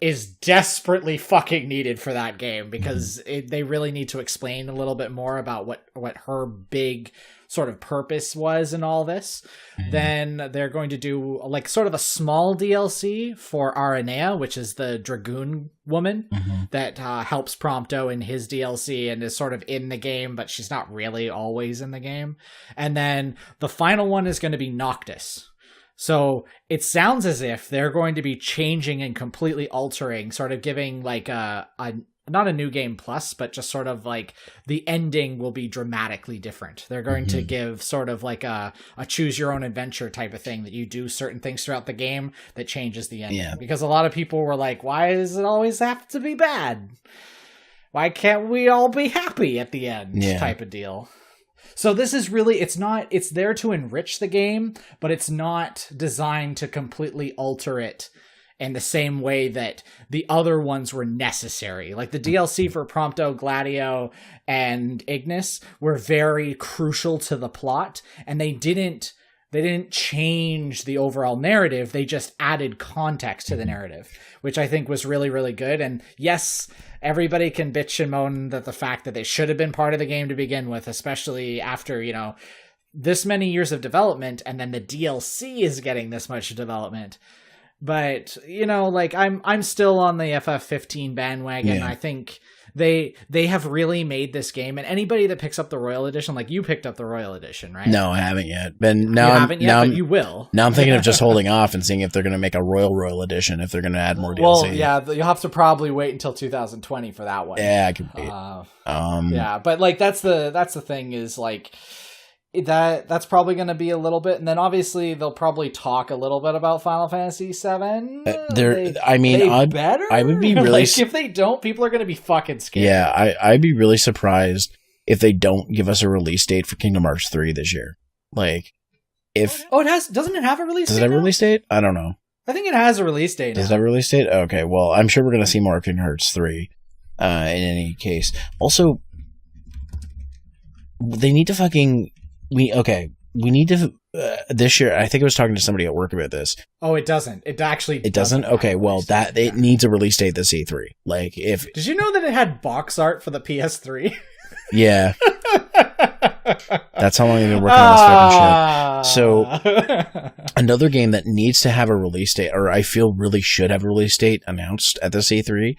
is desperately fucking needed for that game because they really need to explain a little bit more about what her big sort of purpose was in all this. Then they're going to do like sort of a small DLC for Aranea, which is the Dragoon woman that helps Prompto in his DLC and is sort of in the game, but she's not really always in the game. And then the final one is going to be Noctis. So it sounds as if they're going to be changing and completely altering, sort of giving like a not a new game plus, but just sort of like the ending will be dramatically different. They're going to give sort of like a choose your own adventure type of thing that you do certain things throughout the game that changes the ending. Yeah. Because a lot of people were like, why does it always have to be bad? Why can't we all be happy at the end type of deal? So this is really, it's there to enrich the game, but it's not designed to completely alter it in the same way that the other ones were necessary. Like the DLC for Prompto, Gladio, and Ignis were very crucial to the plot, and they didn't change the overall narrative. They just added context to the narrative, which I think was really, really good. And yes, everybody can bitch and moan that the fact that they should have been part of the game to begin with, especially after, this many years of development, and then the DLC is getting this much development. But, like I'm still on the FF15 bandwagon. I think they have really made this game, and anybody that picks up the Royal Edition, like you picked up the Royal Edition, right? No, I haven't yet. But but you will. Now I'm thinking of just holding off and seeing if they're going to make a Royal Edition, if they're going to add more DLC. Well, yeah, you'll have to probably wait until 2020 for that one. Yeah, I could wait. Yeah, but like that's the thing is like that's probably going to be a little bit, and then obviously they'll probably talk a little bit about Final Fantasy VII. I would be really like, if they don't, people are going to be fucking scared. Yeah, I'd be really surprised if they don't give us a release date for Kingdom Hearts 3 this year. Like, doesn't it have a release date? Does it have a release date? I don't know. I think it has a release date. Does it have a release date? Okay, well, I'm sure we're going to see more of Kingdom Hearts 3 in any case. Also, they need to we need to this year. I think I was talking to somebody at work about this. Oh, it doesn't. It actually it doesn't. Okay, well that it needs a release date this E3. Like if did you know that it had box art for the PS3? Yeah. That's how long they've been working on this fucking shit. So another game that needs to have a release date, or I feel really should have a release date announced at this E3,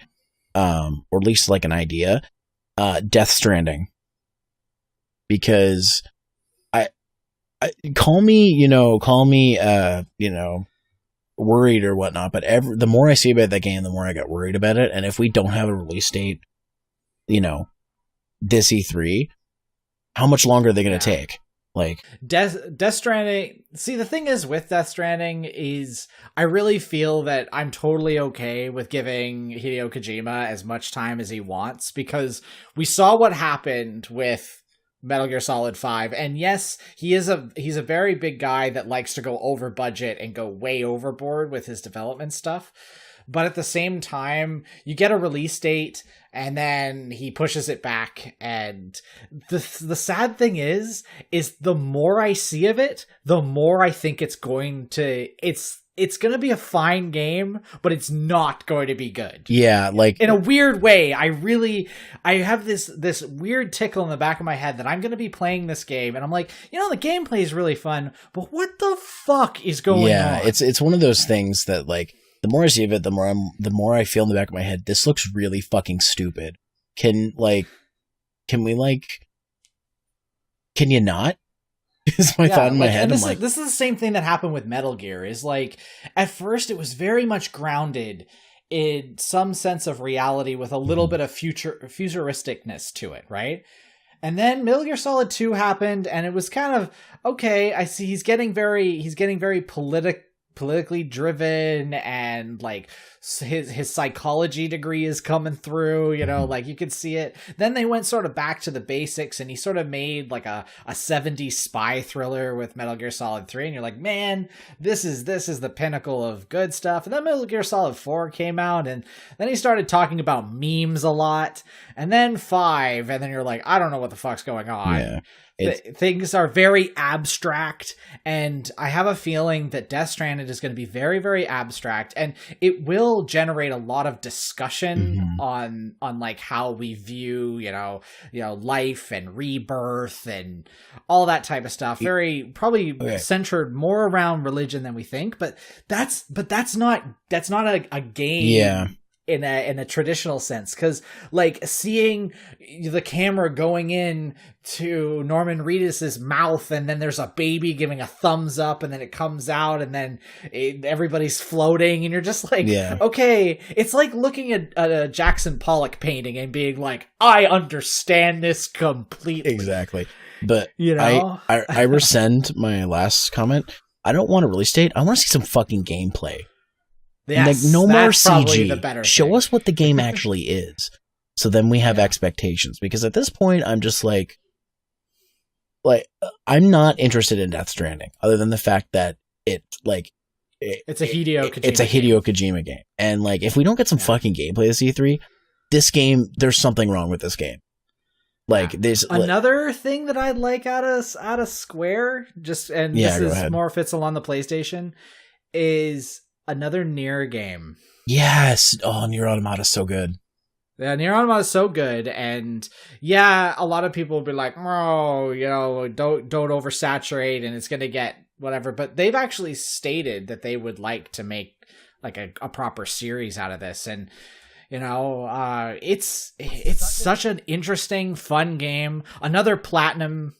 or at least like an idea, Death Stranding. Because I call me worried or whatnot, but the more I see about that game, the more I get worried about it. And if we don't have a release date, this E3, how much longer are they going to take? Like Death Stranding. See, the thing is with Death Stranding is I really feel that I'm totally okay with giving Hideo Kojima as much time as he wants, because we saw what happened with Metal Gear Solid 5, and yes, he's a very big guy that likes to go over budget and go way overboard with his development stuff. But at the same time, you get a release date and then he pushes it back. And the sad thing is the more I see of it, the more I think it's going to be a fine game, but it's not going to be good. Yeah, like in a weird way. I have this weird tickle in the back of my head that I'm going to be playing this game, and I'm like, the gameplay is really fun, but what the fuck is going on? Yeah, it's one of those things that like the more I see of it, the more I feel in the back of my head, this looks really fucking stupid. Can you not? Is my thought in my head. This is the same thing that happened with Metal Gear. Is like at first it was very much grounded in some sense of reality with a little bit of futuristicness to it, right? And then Metal Gear Solid 2 happened, and it was kind of okay. I see he's getting very politically driven, and like his psychology degree is coming through, like you could see it. Then they went sort of back to the basics, and he sort of made like a 70s spy thriller with Metal Gear Solid 3, and you're like, man, this is the pinnacle of good stuff. And then Metal Gear Solid 4 came out, and then he started talking about memes a lot, and then 5, and then you're like, I don't know what the fuck's going on. Yeah. Things are very abstract, and I have a feeling that Death Stranded is going to be very, very abstract, and it will generate a lot of discussion on like how we view, life and rebirth and all that type of stuff. Very probably centered more around religion than we think, but that's not a game. Yeah. In a traditional sense, because like seeing the camera going in to Norman Reedus's mouth, and then there's a baby giving a thumbs up, and then it comes out, and then everybody's floating, and you're just like, okay, it's like looking at a Jackson Pollock painting and being like, I understand this completely. Exactly. But I rescind my last comment. I don't want a release date. I want to see some fucking gameplay. Yes, like no more CG. The better Show thing. us what the game actually is. So then we have expectations. Because at this point, I'm just like I'm not interested in Death Stranding, other than the fact that it's a Hideo Kojima game. And like, if we don't get some fucking gameplay this E3, this game, there's something wrong with this game. Like there's another thing that I'd like out of Square, this is more fits along the PlayStation, is another Nier game. Yes. Oh, Nier Automata is so good. Yeah, Nier Automata is so good, and a lot of people will be like, "Oh, don't oversaturate, and it's gonna get whatever." But they've actually stated that they would like to make like a proper series out of this, and it's such an interesting, fun game. Another platinum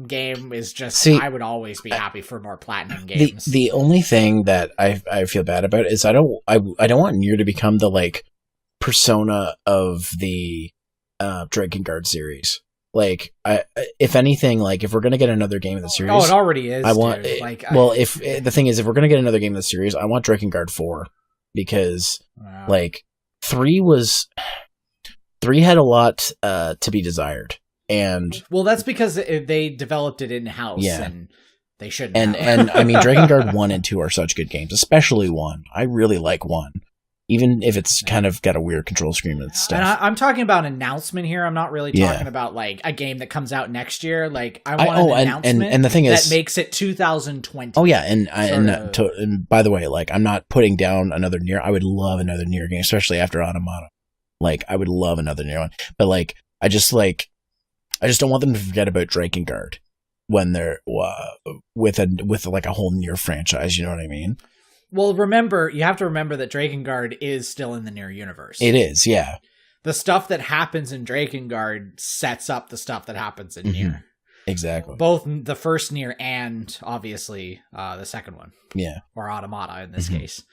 game is just. I would always be happy for more platinum games. The only thing that I feel bad about is I don't want Nier to become the like persona of the Drakengard series. Like, if anything, like if we're gonna get another game in the series, it already is. I want if the thing is, if we're gonna get another game in the series, I want Drakengard 4 because like. 3 had a lot to be desired, and that's because they developed it in house, and they shouldn't. And I mean, Drakengard 1 and 2 are such good games, especially 1. I really like 1. even if it's kind of got a weird control scheme and stuff. And I'm talking about an announcement here. I'm not really talking about like a game that comes out next year. Like I want an announcement and the thing is, that makes it 2020. Oh yeah, and by the way, like I'm not putting down another Nier. I would love another Nier game, especially after Automata. Like I would love another Nier one, but like I just don't want them to forget about Drakengard when they're with like a whole Nier franchise. You know what I mean? Well, you have to remember that Drakengard is still in the Nier universe. It is, yeah. The stuff that happens in Drakengard sets up the stuff that happens in Nier. Exactly. Both the first Nier and obviously the second one. Yeah. Or Automata in this case.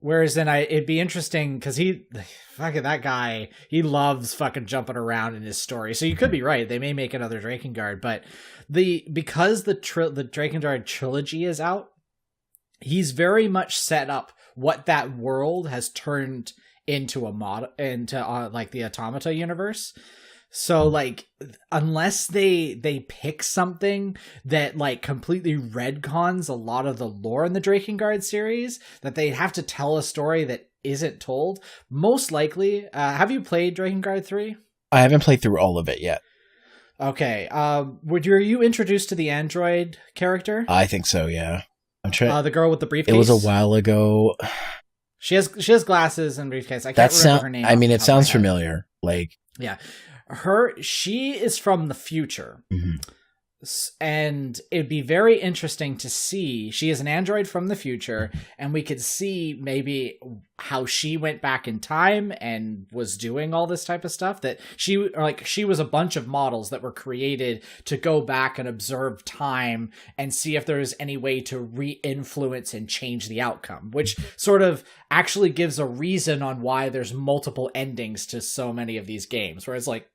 Whereas then it'd be interesting because that guy, he loves fucking jumping around in his story. So you could be right. They may make another Drakengard, but because the Drakengard trilogy is out, he's very much set up what that world has turned into like the Automata universe. So like, unless they pick something that like completely retcons a lot of the lore in the Drakengard series, that they have to tell a story that isn't told, most likely, have you played Drakengard 3? I haven't played through all of it yet. Okay. Were you introduced to the android character? I think so, yeah. I'm trying. The girl with the briefcase. It was a while ago. She has glasses and briefcase. I can't remember her name. I mean, it sounds familiar. Like, yeah, she is from the future, and it'd be very interesting to see. She is an android from the future, and we could see maybe how she went back in time and was doing all this type of stuff. That she was a bunch of models that were created to go back and observe time and see if there's any way to re-influence and change the outcome, which sort of actually gives a reason on why there's multiple endings to so many of these games, where it's like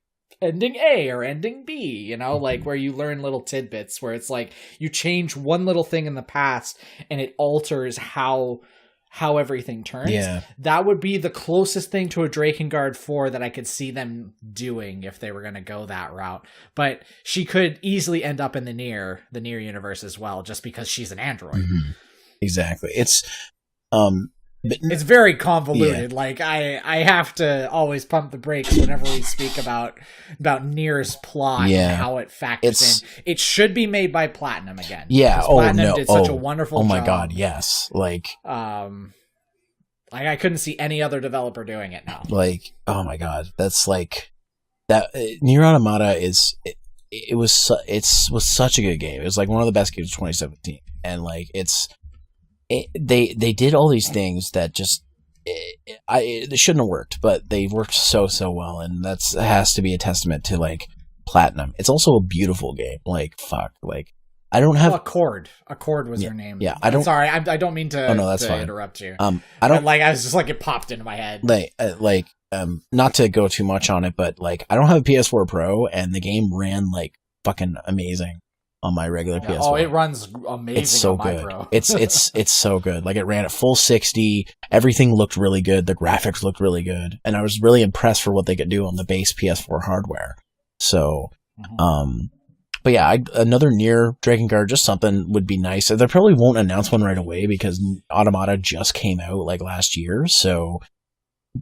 ending A or ending B, you know, like where you learn little tidbits where it's like you change one little thing in the past and it alters how everything turns. Yeah. That would be the closest thing to a Drakengard 4 that I could see them doing if they were going to go that route. But she could easily end up in the Nier universe as well, just because she's an android. Exactly. It's very convoluted. Yeah. Like I have to always pump the brakes whenever we speak about Nier's plot and how it factors in. It should be made by Platinum again. Yeah. Platinum did such a wonderful job. Oh my god, yes. Like I couldn't see any other developer doing it now. Like, oh my god, that's like that. Nier Automata was such a good game. It was like one of the best games of 2017, and like they did all these things that just they shouldn't have worked, but they worked so well, and that has to be a testament to like Platinum. It's also a beautiful game. Like fuck, like I don't have Accord was her name. Yeah, I don't mean to. Oh no, that's fine. Interrupt you. I don't like. I was just like it popped into my head. Like not to go too much on it, but like I don't have a PS4 Pro, and the game ran like fucking amazing on my regular PS4. Oh, it runs amazing. It's so on my good. Pro. it's so good. Like it ran at full 60. Everything looked really good. The graphics looked really good, and I was really impressed for what they could do on the base PS4 hardware. So, but yeah, another Nier Drakengard, just something would be nice. They probably won't announce one right away because Automata just came out like last year, so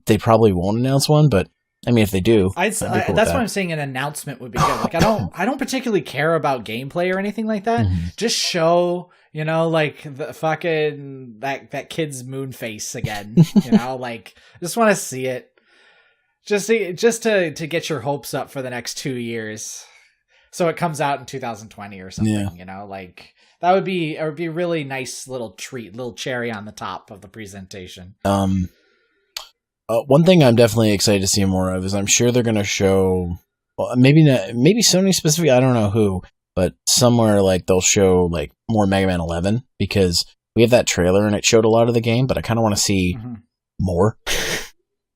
they probably won't announce one. But I mean, if they do, that's why I'm saying an announcement would be good. Like I don't particularly care about gameplay or anything like that. Just show, you know, like the fucking that kid's moon face again. You know, like just want to see it. Just to get your hopes up for the next 2 years, so it comes out in 2020 or something. Yeah. You know, like that would be a really nice little treat, little cherry on the top of the presentation. One thing I'm definitely excited to see more of is I'm sure they're going to show, maybe Sony specifically, I don't know who, but somewhere like they'll show like more Mega Man 11 because we have that trailer and it showed a lot of the game, but I kind of want to see more.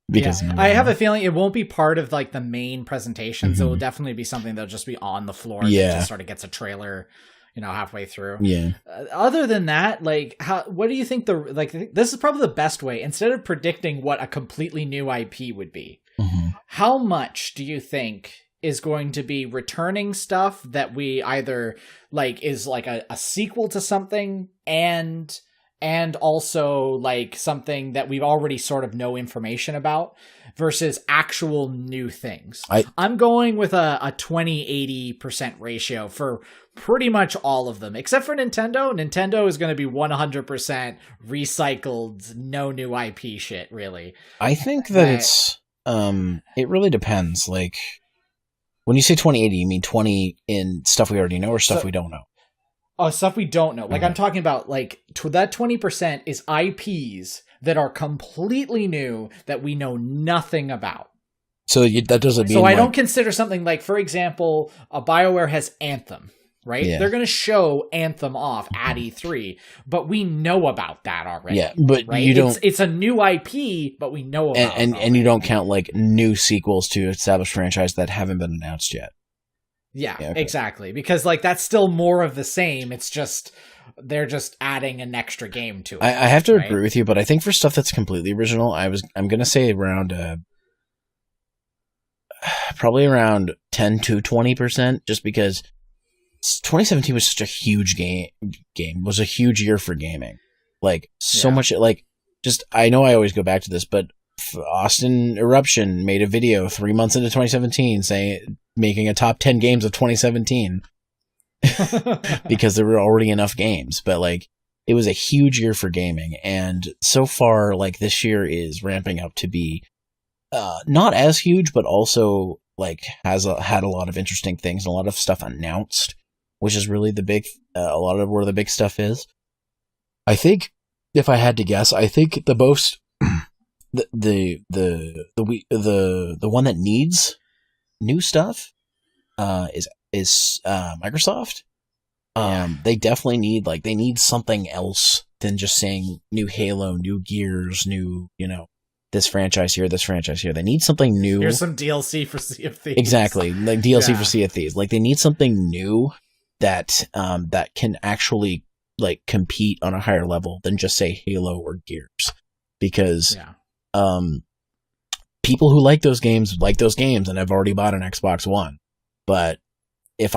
Because I have a feeling it won't be part of like the main presentations. It will definitely be something that'll just be on the floor that just sort of gets a trailer, you know, halfway through. Yeah. Other than that, like, what do you think this is probably the best way, instead of predicting what a completely new IP would be, how much do you think is going to be returning stuff that we either like is like a sequel to something and and also like something that we've already sort of know information about versus actual new things. I'm going with a 20-80% ratio for pretty much all of them, except for Nintendo. Nintendo is going to be 100% recycled, no new IP shit, really. I think that it's, it really depends. Like, when you say 2080, you mean 20 in stuff we already know or stuff we don't know? Oh, stuff we don't know. Like, I'm talking about, like, that 20% is IPs that are completely new that we know nothing about. So that doesn't mean... So I don't consider something like, for example, BioWare has Anthem, right? Yeah. They're going to show Anthem off at E3, but we know about that already. Yeah, but right? you don't... It's a new IP, but we know about it. And you don't count, like, new sequels to established franchise that haven't been announced yet. Yeah, okay. Exactly. Because, like, that's still more of the same. It's just, they're just adding an extra game to it. I have to agree with you, but I think for stuff that's completely original, I'm going to say around, probably around 10 to 20%, just because 2017 was such a huge was a huge year for gaming. Like, so much, like, just, I know I always go back to this, but Austin Eruption made a video 3 months into 2017 making a top 10 games of 2017 because there were already enough games. But like, it was a huge year for gaming, and so far, like, this year is ramping up to be not as huge, but also like had a lot of interesting things and a lot of stuff announced, which is really the big a lot of where the big stuff is. I think, if I had to guess, I think the most the one that needs new stuff is Microsoft. They definitely need something else than just saying new Halo, new Gears, new, this franchise here. They need something new. Here's some DLC for Sea of Thieves. Exactly, like DLC for Sea of Thieves. Like, they need something new that that can actually, like, compete on a higher level than just say Halo or Gears, because people who like those games, and I've already bought an Xbox One. But if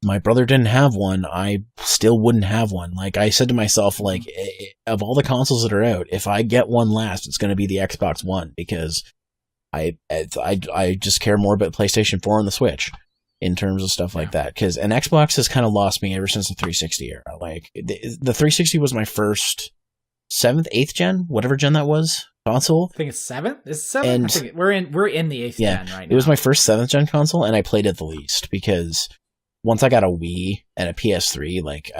my brother didn't have one, I still wouldn't have one. Like, I said to myself, like, of all the consoles that are out, if I get one last, it's going to be the Xbox One, because I just care more about PlayStation 4 and the Switch in terms of stuff like that. Because an Xbox has kind of lost me ever since the 360 era. Like, the 360 was my first 7th, 8th gen, whatever gen that was, console. I think it's 7th. Is it 7th? I think we're in the 8th gen right now. It was my first 7th gen console, and I played it the least, because once I got a Wii and a PS3, like,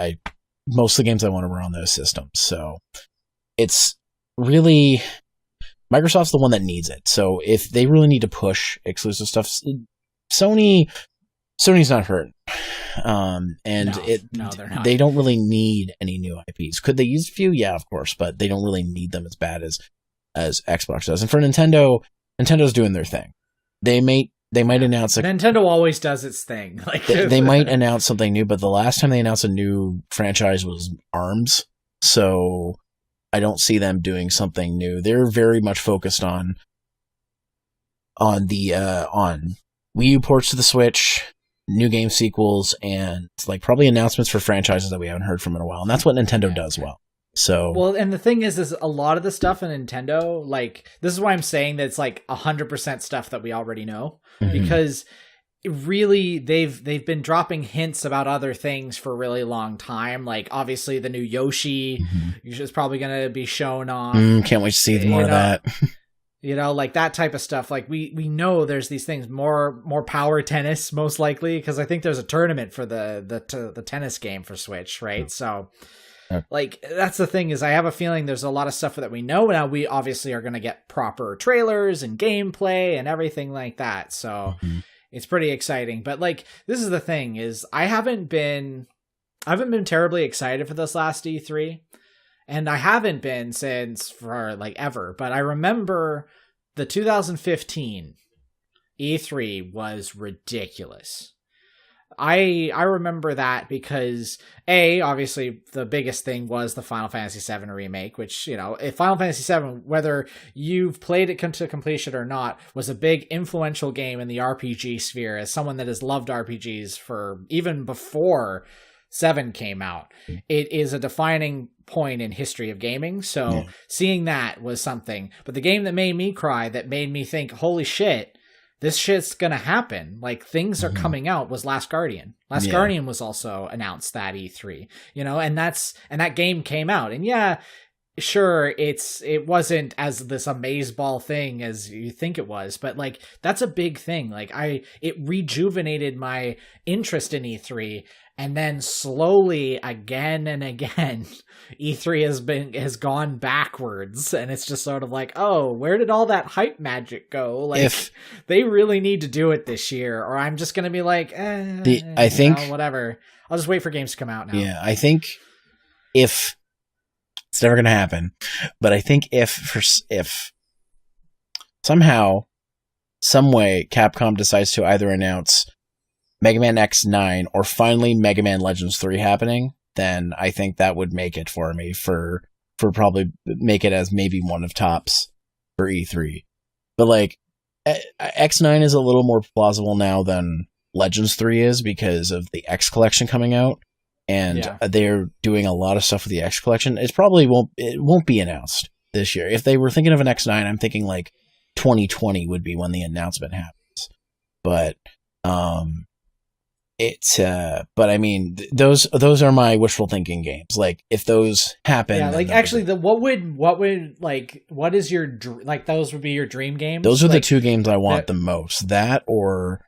most of the games I wanted were on those systems. So it's really, Microsoft's the one that needs it. So if they really need to push exclusive stuff, Sony's not hurting. No, they're not. They don't really need any new IPs. Could they use a few? Yeah, of course, but they don't really need them as bad as Xbox does. And for Nintendo's doing their thing. They might announce Nintendo always does its thing. Like, they might announce something new, but the last time they announced a new franchise was ARMS. So I don't see them doing something new. They're very much focused on Wii U ports to the Switch, new game sequels, and like probably announcements for franchises that we haven't heard from in a while. And that's what Nintendo does well. So, and the thing is a lot of the stuff in Nintendo, like, this is why I'm saying that it's like 100% stuff that we already know, because really they've been dropping hints about other things for a really long time. Like, obviously the new Yoshi is probably going to be shown off. Can't wait to see more of that. Like that type of stuff. Like, we know there's these things, more power tennis, most likely, because I think there's a tournament for the tennis game for Switch, right? So, like, that's the thing, is I have a feeling there's a lot of stuff that we know now. We obviously are going to get proper trailers and gameplay and everything like that. So it's pretty exciting. But like, this is the thing, is I haven't been terribly excited for this last E3. And I haven't been since for like ever, but I remember the 2015 E3 was ridiculous. I remember that because obviously the biggest thing was the Final Fantasy VII remake, which, if Final Fantasy VII, whether you've played it to completion or not, was a big influential game in the RPG sphere. As someone that has loved RPGs for even before 7 came out. It is a defining point in history of gaming. So seeing that was something. But the game that made me cry, that made me think, holy shit, this shit's gonna happen. Like, things are coming out, was Last Guardian. Last Guardian was also announced that E3, you know, and that game came out. And yeah, sure, it wasn't as this amazeballs thing as you think it was, but like, that's a big thing. Like, it rejuvenated my interest in E3, and then slowly, again and again, E3 has gone backwards, and it's just sort of like, oh, where did all that hype magic go? Like, they really need to do it this year, or I'm just gonna be like, I think, whatever. I'll just wait for games to come out now. Yeah, I think if it's never gonna happen, but I think if somehow, some way, Capcom decides to either announce Mega Man X9 or finally Mega Man Legends 3 happening, then I think that would make it for me for probably make it as maybe one of tops for E3. But like, X9 is a little more plausible now than Legends 3 is because of the X Collection coming out, and they're doing a lot of stuff with the X Collection. It won't be announced this year. If they were thinking of an X9, I'm thinking like 2020 would be when the announcement happens. But but I mean, those are my wishful thinking games. Like, if those happen, like, actually, what is your like? Those would be your dream games. Those are like, the two games I want the most. That or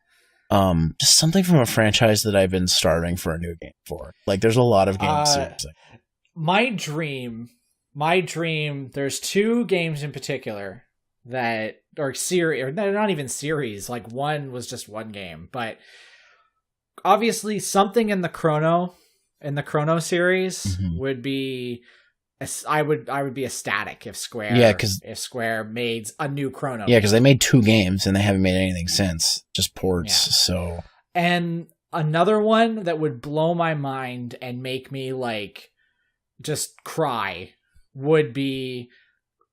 just something from a franchise that I've been starving for a new game for. Like, there's a lot of games. Seriously. My dream. There's two games in particular that are series, or not even series. Like, one was just one game, but obviously something in the Chrono series would be, I would be ecstatic if Square made a new Chrono game. Because they made two games and they haven't made anything since, just ports. So, and another one that would blow my mind and make me like just cry would be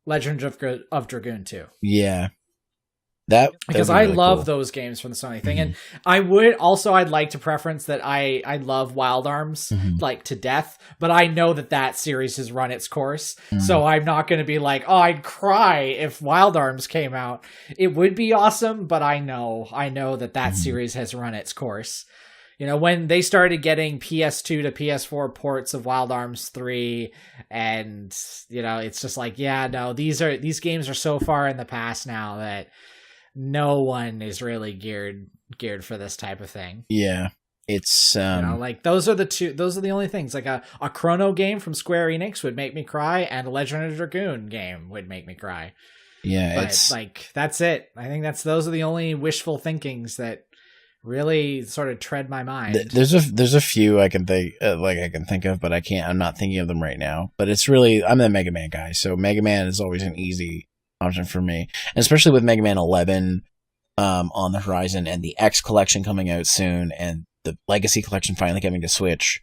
Legend of Dragoon 2. Yeah. Because I love those games from the Sony thing. And I'd like to preference that I love Wild Arms like to death, but I know that series has run its course. So I'm not going to be like, oh, I'd cry if Wild Arms came out. It would be awesome, but I know that series has run its course. You know, when they started getting PS2 to PS4 ports of Wild Arms 3, and you know, it's just like, these games are so far in the past now that no one is really geared for this type of thing. Yeah. It's you know, like, those are the only things. Like a Chrono game from Square Enix would make me cry, and a Legend of Dragoon game would make me cry. Yeah, but it's like, that's it. I think those are the only wishful thinkings that really sort of tread my mind. There's a few I can think of, but I'm not thinking of them right now. But it's really, I'm the Mega Man guy, so Mega Man is always an easy option for me, and especially with Mega Man 11 on the horizon, and the X Collection coming out soon, and the Legacy Collection finally coming to Switch.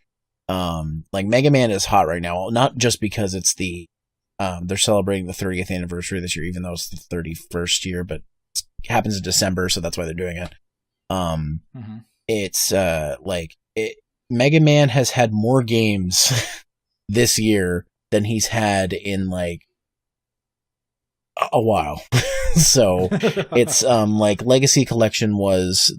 Like, Mega Man is hot right now, not just because it's they're celebrating the 30th anniversary this year, even though it's the 31st year, but it happens in December, so that's why they're doing it. It's Mega Man has had more games this year than he's had in like a while. So it's like, Legacy Collection was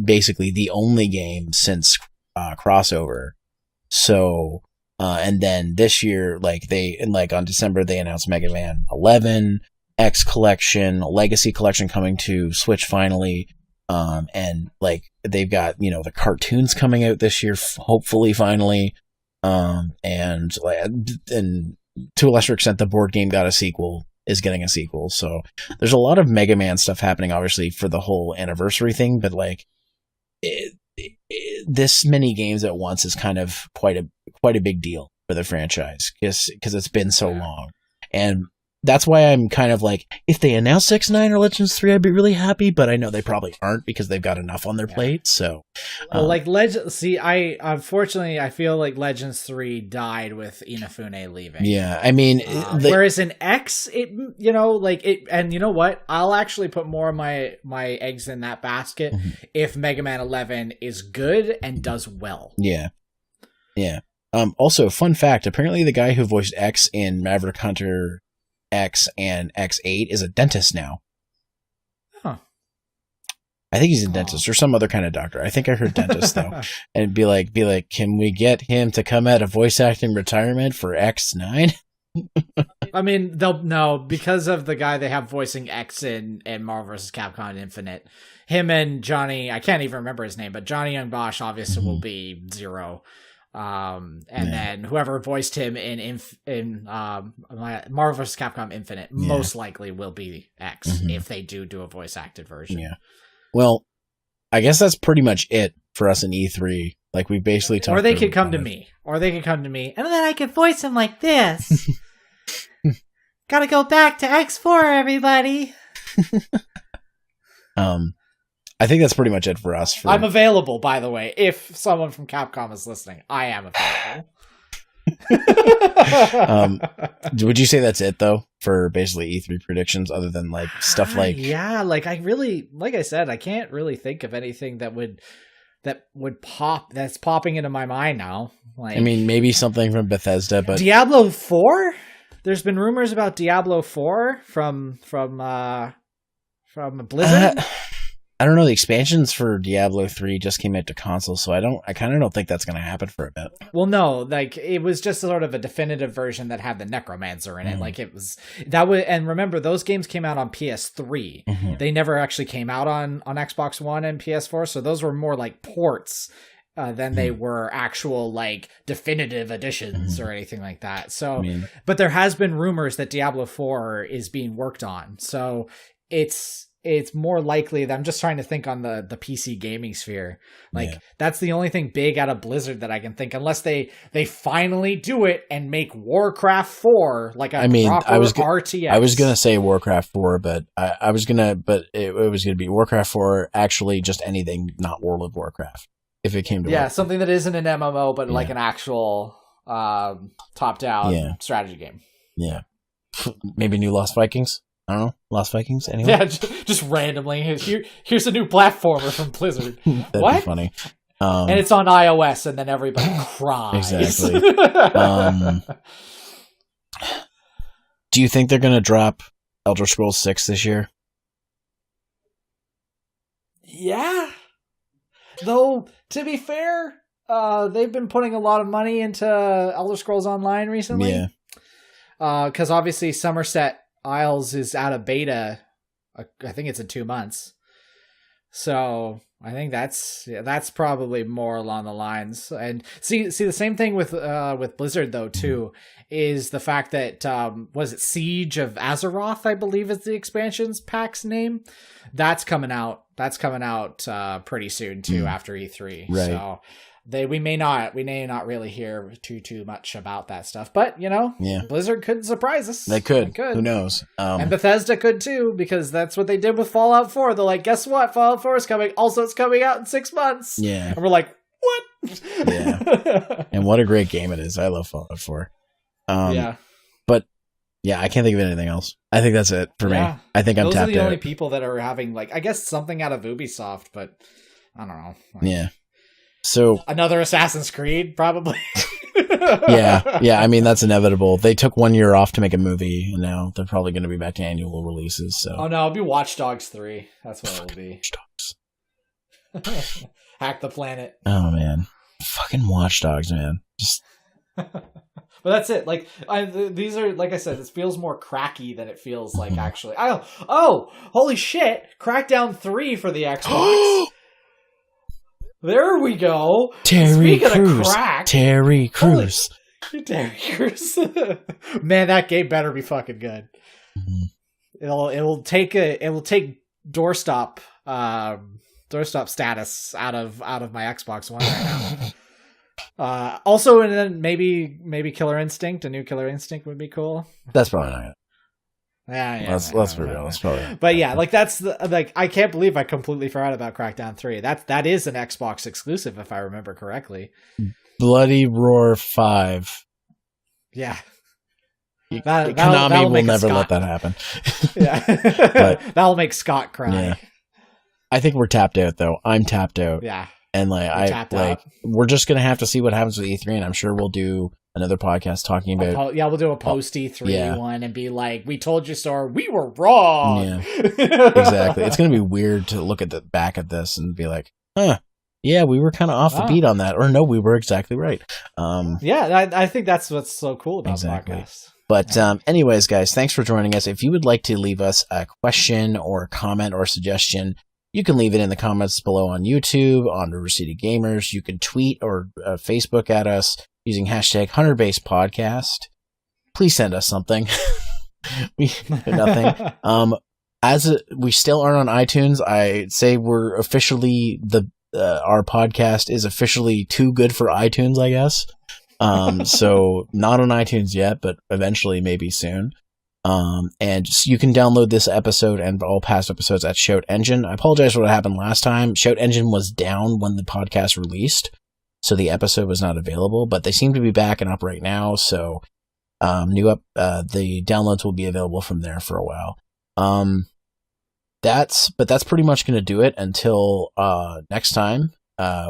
basically the only game since crossover. So and then this year, on December, they announced Mega Man 11, X Collection, Legacy Collection coming to Switch finally. And like, they've got, you know, the cartoons coming out this year, hopefully finally. And to a lesser extent, the board game is getting a sequel. So there's a lot of Mega Man stuff happening, obviously, for the whole anniversary thing, but like, this many games at once is kind of quite a big deal for the franchise, because it's been so long. And that's why I'm kind of like, if they announce X9 or Legends 3, I'd be really happy, but I know they probably aren't, because they've got enough on their plate. So, like, unfortunately, I feel like Legends 3 died with Inafune leaving. Yeah, I mean, whereas in X, and you know what? I'll actually put more of my eggs in that basket if Mega Man 11 is good and does well. Yeah. Yeah. Also, fun fact, apparently the guy who voiced X in Maverick Hunter X and X8 is a dentist now. Huh. I think he's a dentist or some other kind of doctor. I think I heard dentist though. And be like, can we get him to come out of voice acting retirement for X9? I mean, they'll no, because of the guy they have voicing X in Marvel vs. Capcom Infinite. Him and Johnny, I can't even remember his name, but Johnny Young Bosch obviously will be Zero. Then whoever voiced him in Marvel vs. Capcom Infinite most likely will be X if they do a voice acted version. Yeah. Well, I guess that's pretty much it for us in E3. Like we basically talked. Or they could come to me. And then I could voice him like this. Gotta go back to X4, everybody. I think that's pretty much it for us. I'm available, by the way. If someone from Capcom is listening, I am available. Would you say that's it though for basically E3 predictions, other than like stuff like like I said, I can't really think of anything that would pop that's popping into my mind now. Like, I mean, maybe something from Bethesda, but Diablo 4. There's been rumors about Diablo 4 from Blizzard. I don't know. The expansions for Diablo 3 just came out to console, so I kind of don't think that's going to happen for a bit. Well, no, like it was just sort of a definitive version that had the Necromancer in it. Like it was and remember those games came out on PS3. They never actually came out on Xbox One and PS4, so those were more like ports than they were actual like definitive editions or anything like that. So, but there has been rumors that Diablo 4 is being worked on. So it's more likely that I'm just trying to think on the PC gaming sphere. Like that's the only thing big out of Blizzard that I can think, unless they finally do it and make Warcraft 4 like a proper RTS. I was gonna say Warcraft 4, but it was gonna be Warcraft 4 actually just anything not World of Warcraft. If it came to something that isn't an MMO but like an actual top down strategy game. Yeah. Maybe new Lost Vikings. I don't know. Lost Vikings, anyway? Yeah, just randomly. Here's a new platformer from Blizzard. That'd be funny. And it's on iOS, and then everybody cries. Exactly. Do you think they're going to drop Elder Scrolls 6 this year? Yeah. Though, to be fair, they've been putting a lot of money into Elder Scrolls Online recently. Yeah. Because obviously Somerset Isles is out of beta. I think it's in 2 months. So I think that's probably more along the lines. And see the same thing with Blizzard though too, is the fact that was it Siege of Azeroth, I believe is the expansions pack's name. That's coming out pretty soon too after E3. Right. So we may not really hear too much about that stuff, but Blizzard could surprise us. They could. Who knows? And Bethesda could too, because that's what they did with Fallout 4. They're like, guess what? Fallout 4 is coming. Also, it's coming out in 6 months. Yeah. And we're like, what? Yeah. And what a great game it is. I love Fallout 4. But yeah, I can't think of anything else. I think that's it for me. I think I'm tapped out. Those are the only people that are having I guess something out of Ubisoft, but I don't know. Yeah. So another Assassin's Creed, probably. yeah. I mean, that's inevitable. They took 1 year off to make a movie, and now they're probably going to be back to annual releases. So. Oh no, it'll be Watch Dogs 3. That's what it'll be. Watch Dogs. Hack the planet. Oh man, fucking Watch Dogs, man. Just. But that's it. Like these are, like I said, this feels more cracky than it feels like actually. Oh, holy shit! Crackdown 3 for the Xbox. There we go. Terry Crews. Terry Crews. Man, that game better be fucking good. It'll take doorstop status out of my Xbox One right now. Also, and then maybe Killer Instinct. A new Killer Instinct would be cool. That's probably not it. Yeah. Let's be real. That's probably. But yeah, that's I can't believe I completely forgot about Crackdown 3. That is an Xbox exclusive, if I remember correctly. Bloody Roar 5. Yeah. Konami will never let that happen. Yeah. But that'll make Scott cry. Yeah. I think we're tapped out, though. I'm tapped out. Yeah. And we're just gonna have to see what happens with E3, and I'm sure we'll do another podcast talking about. We'll do a post E3 one and be like, "We told you so, or we were wrong." Yeah, exactly. It's gonna be weird to look at back at this and be like, "Huh, yeah, we were kind of off the beat on that," or "No, we were exactly right." I think that's what's so cool about podcasts. But anyways, guys, thanks for joining us. If you would like to leave us a question or a comment or suggestion, you can leave it in the comments below on YouTube, on River City Gamers. You can tweet or Facebook at us using hashtag #HunterBasePodcast. Please send us something. Nothing. We still aren't on iTunes. I say we're officially our podcast is officially too good for iTunes, I guess. So not on iTunes yet, but eventually, maybe soon. And you can download this episode and all past episodes at Shout Engine. I apologize for what happened last time. Shout Engine was down when the podcast released, so the episode was not available, but they seem to be back and up right now. So, the downloads will be available from there for a while. That's pretty much going to do it until, next time,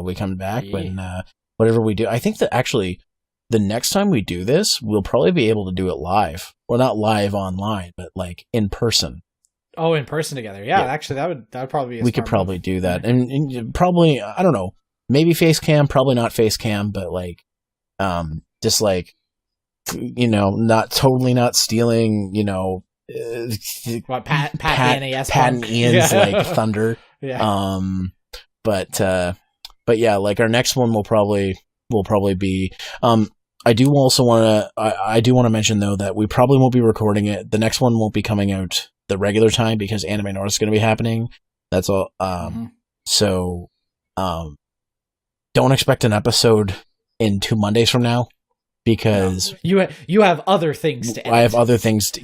we come back when, whatever we do. I think that actually the next time we do this, we'll probably be able to do it live. Well, not live online, but like in person. Oh, in person together. Yeah. Actually, that would probably be we could probably do that. And probably, I don't know, maybe face cam, probably not face cam, but like, just like, not stealing, what, Pat and Ian's like thunder. Yeah. But yeah, like our next one will probably be, I do also want to mention though that we probably won't be recording it. The next one won't be coming out the regular time because Anime North is going to be happening. That's all. So, don't expect an episode in 2 Mondays from now because you have other things to edit. I have other things to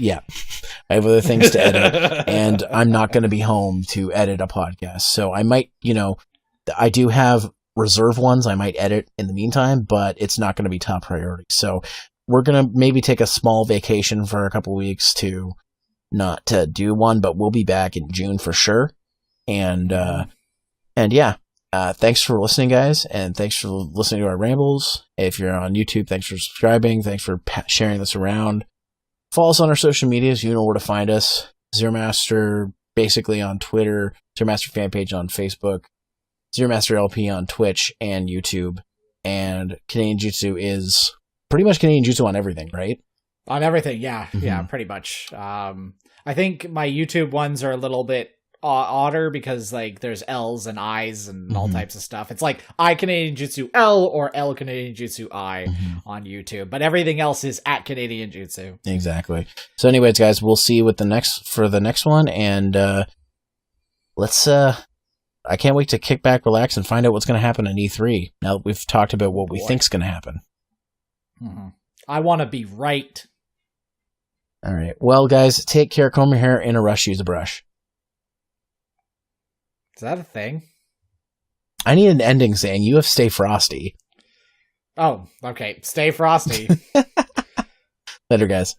edit and I'm not going to be home to edit a podcast. So I might, I do have reserve ones I might edit in the meantime, but it's not going to be top priority. So we're going to maybe take a small vacation for a couple weeks to not to do one, but we'll be back in June for sure. And thanks for listening, guys. And thanks for listening to our rambles. If you're on YouTube, thanks for subscribing. Thanks for sharing this around. Follow us on our social medias. You know where to find us. Zeromaster basically on Twitter, Zeromaster fan page on Facebook, Zeromaster LP on Twitch and YouTube, and Canadian Jutsu is pretty much Canadian Jutsu on everything, right? On everything, yeah. Mm-hmm. Yeah, pretty much. I think my YouTube ones are a little bit odder because like there's L's and I's and all types of stuff. It's like I Canadian Jutsu L or L Canadian Jutsu I on YouTube, but everything else is at Canadian Jutsu. Exactly. So anyways, guys, we'll see you with the next one, and let's I can't wait to kick back, relax, and find out what's going to happen in E3. Now that we've talked about what we think's going to happen. I want to be right. All right. Well, guys, take care. Comb your hair. In a rush, use a brush. Is that a thing? I need an ending saying you have stay frosty. Oh, okay. Stay frosty. Later, guys.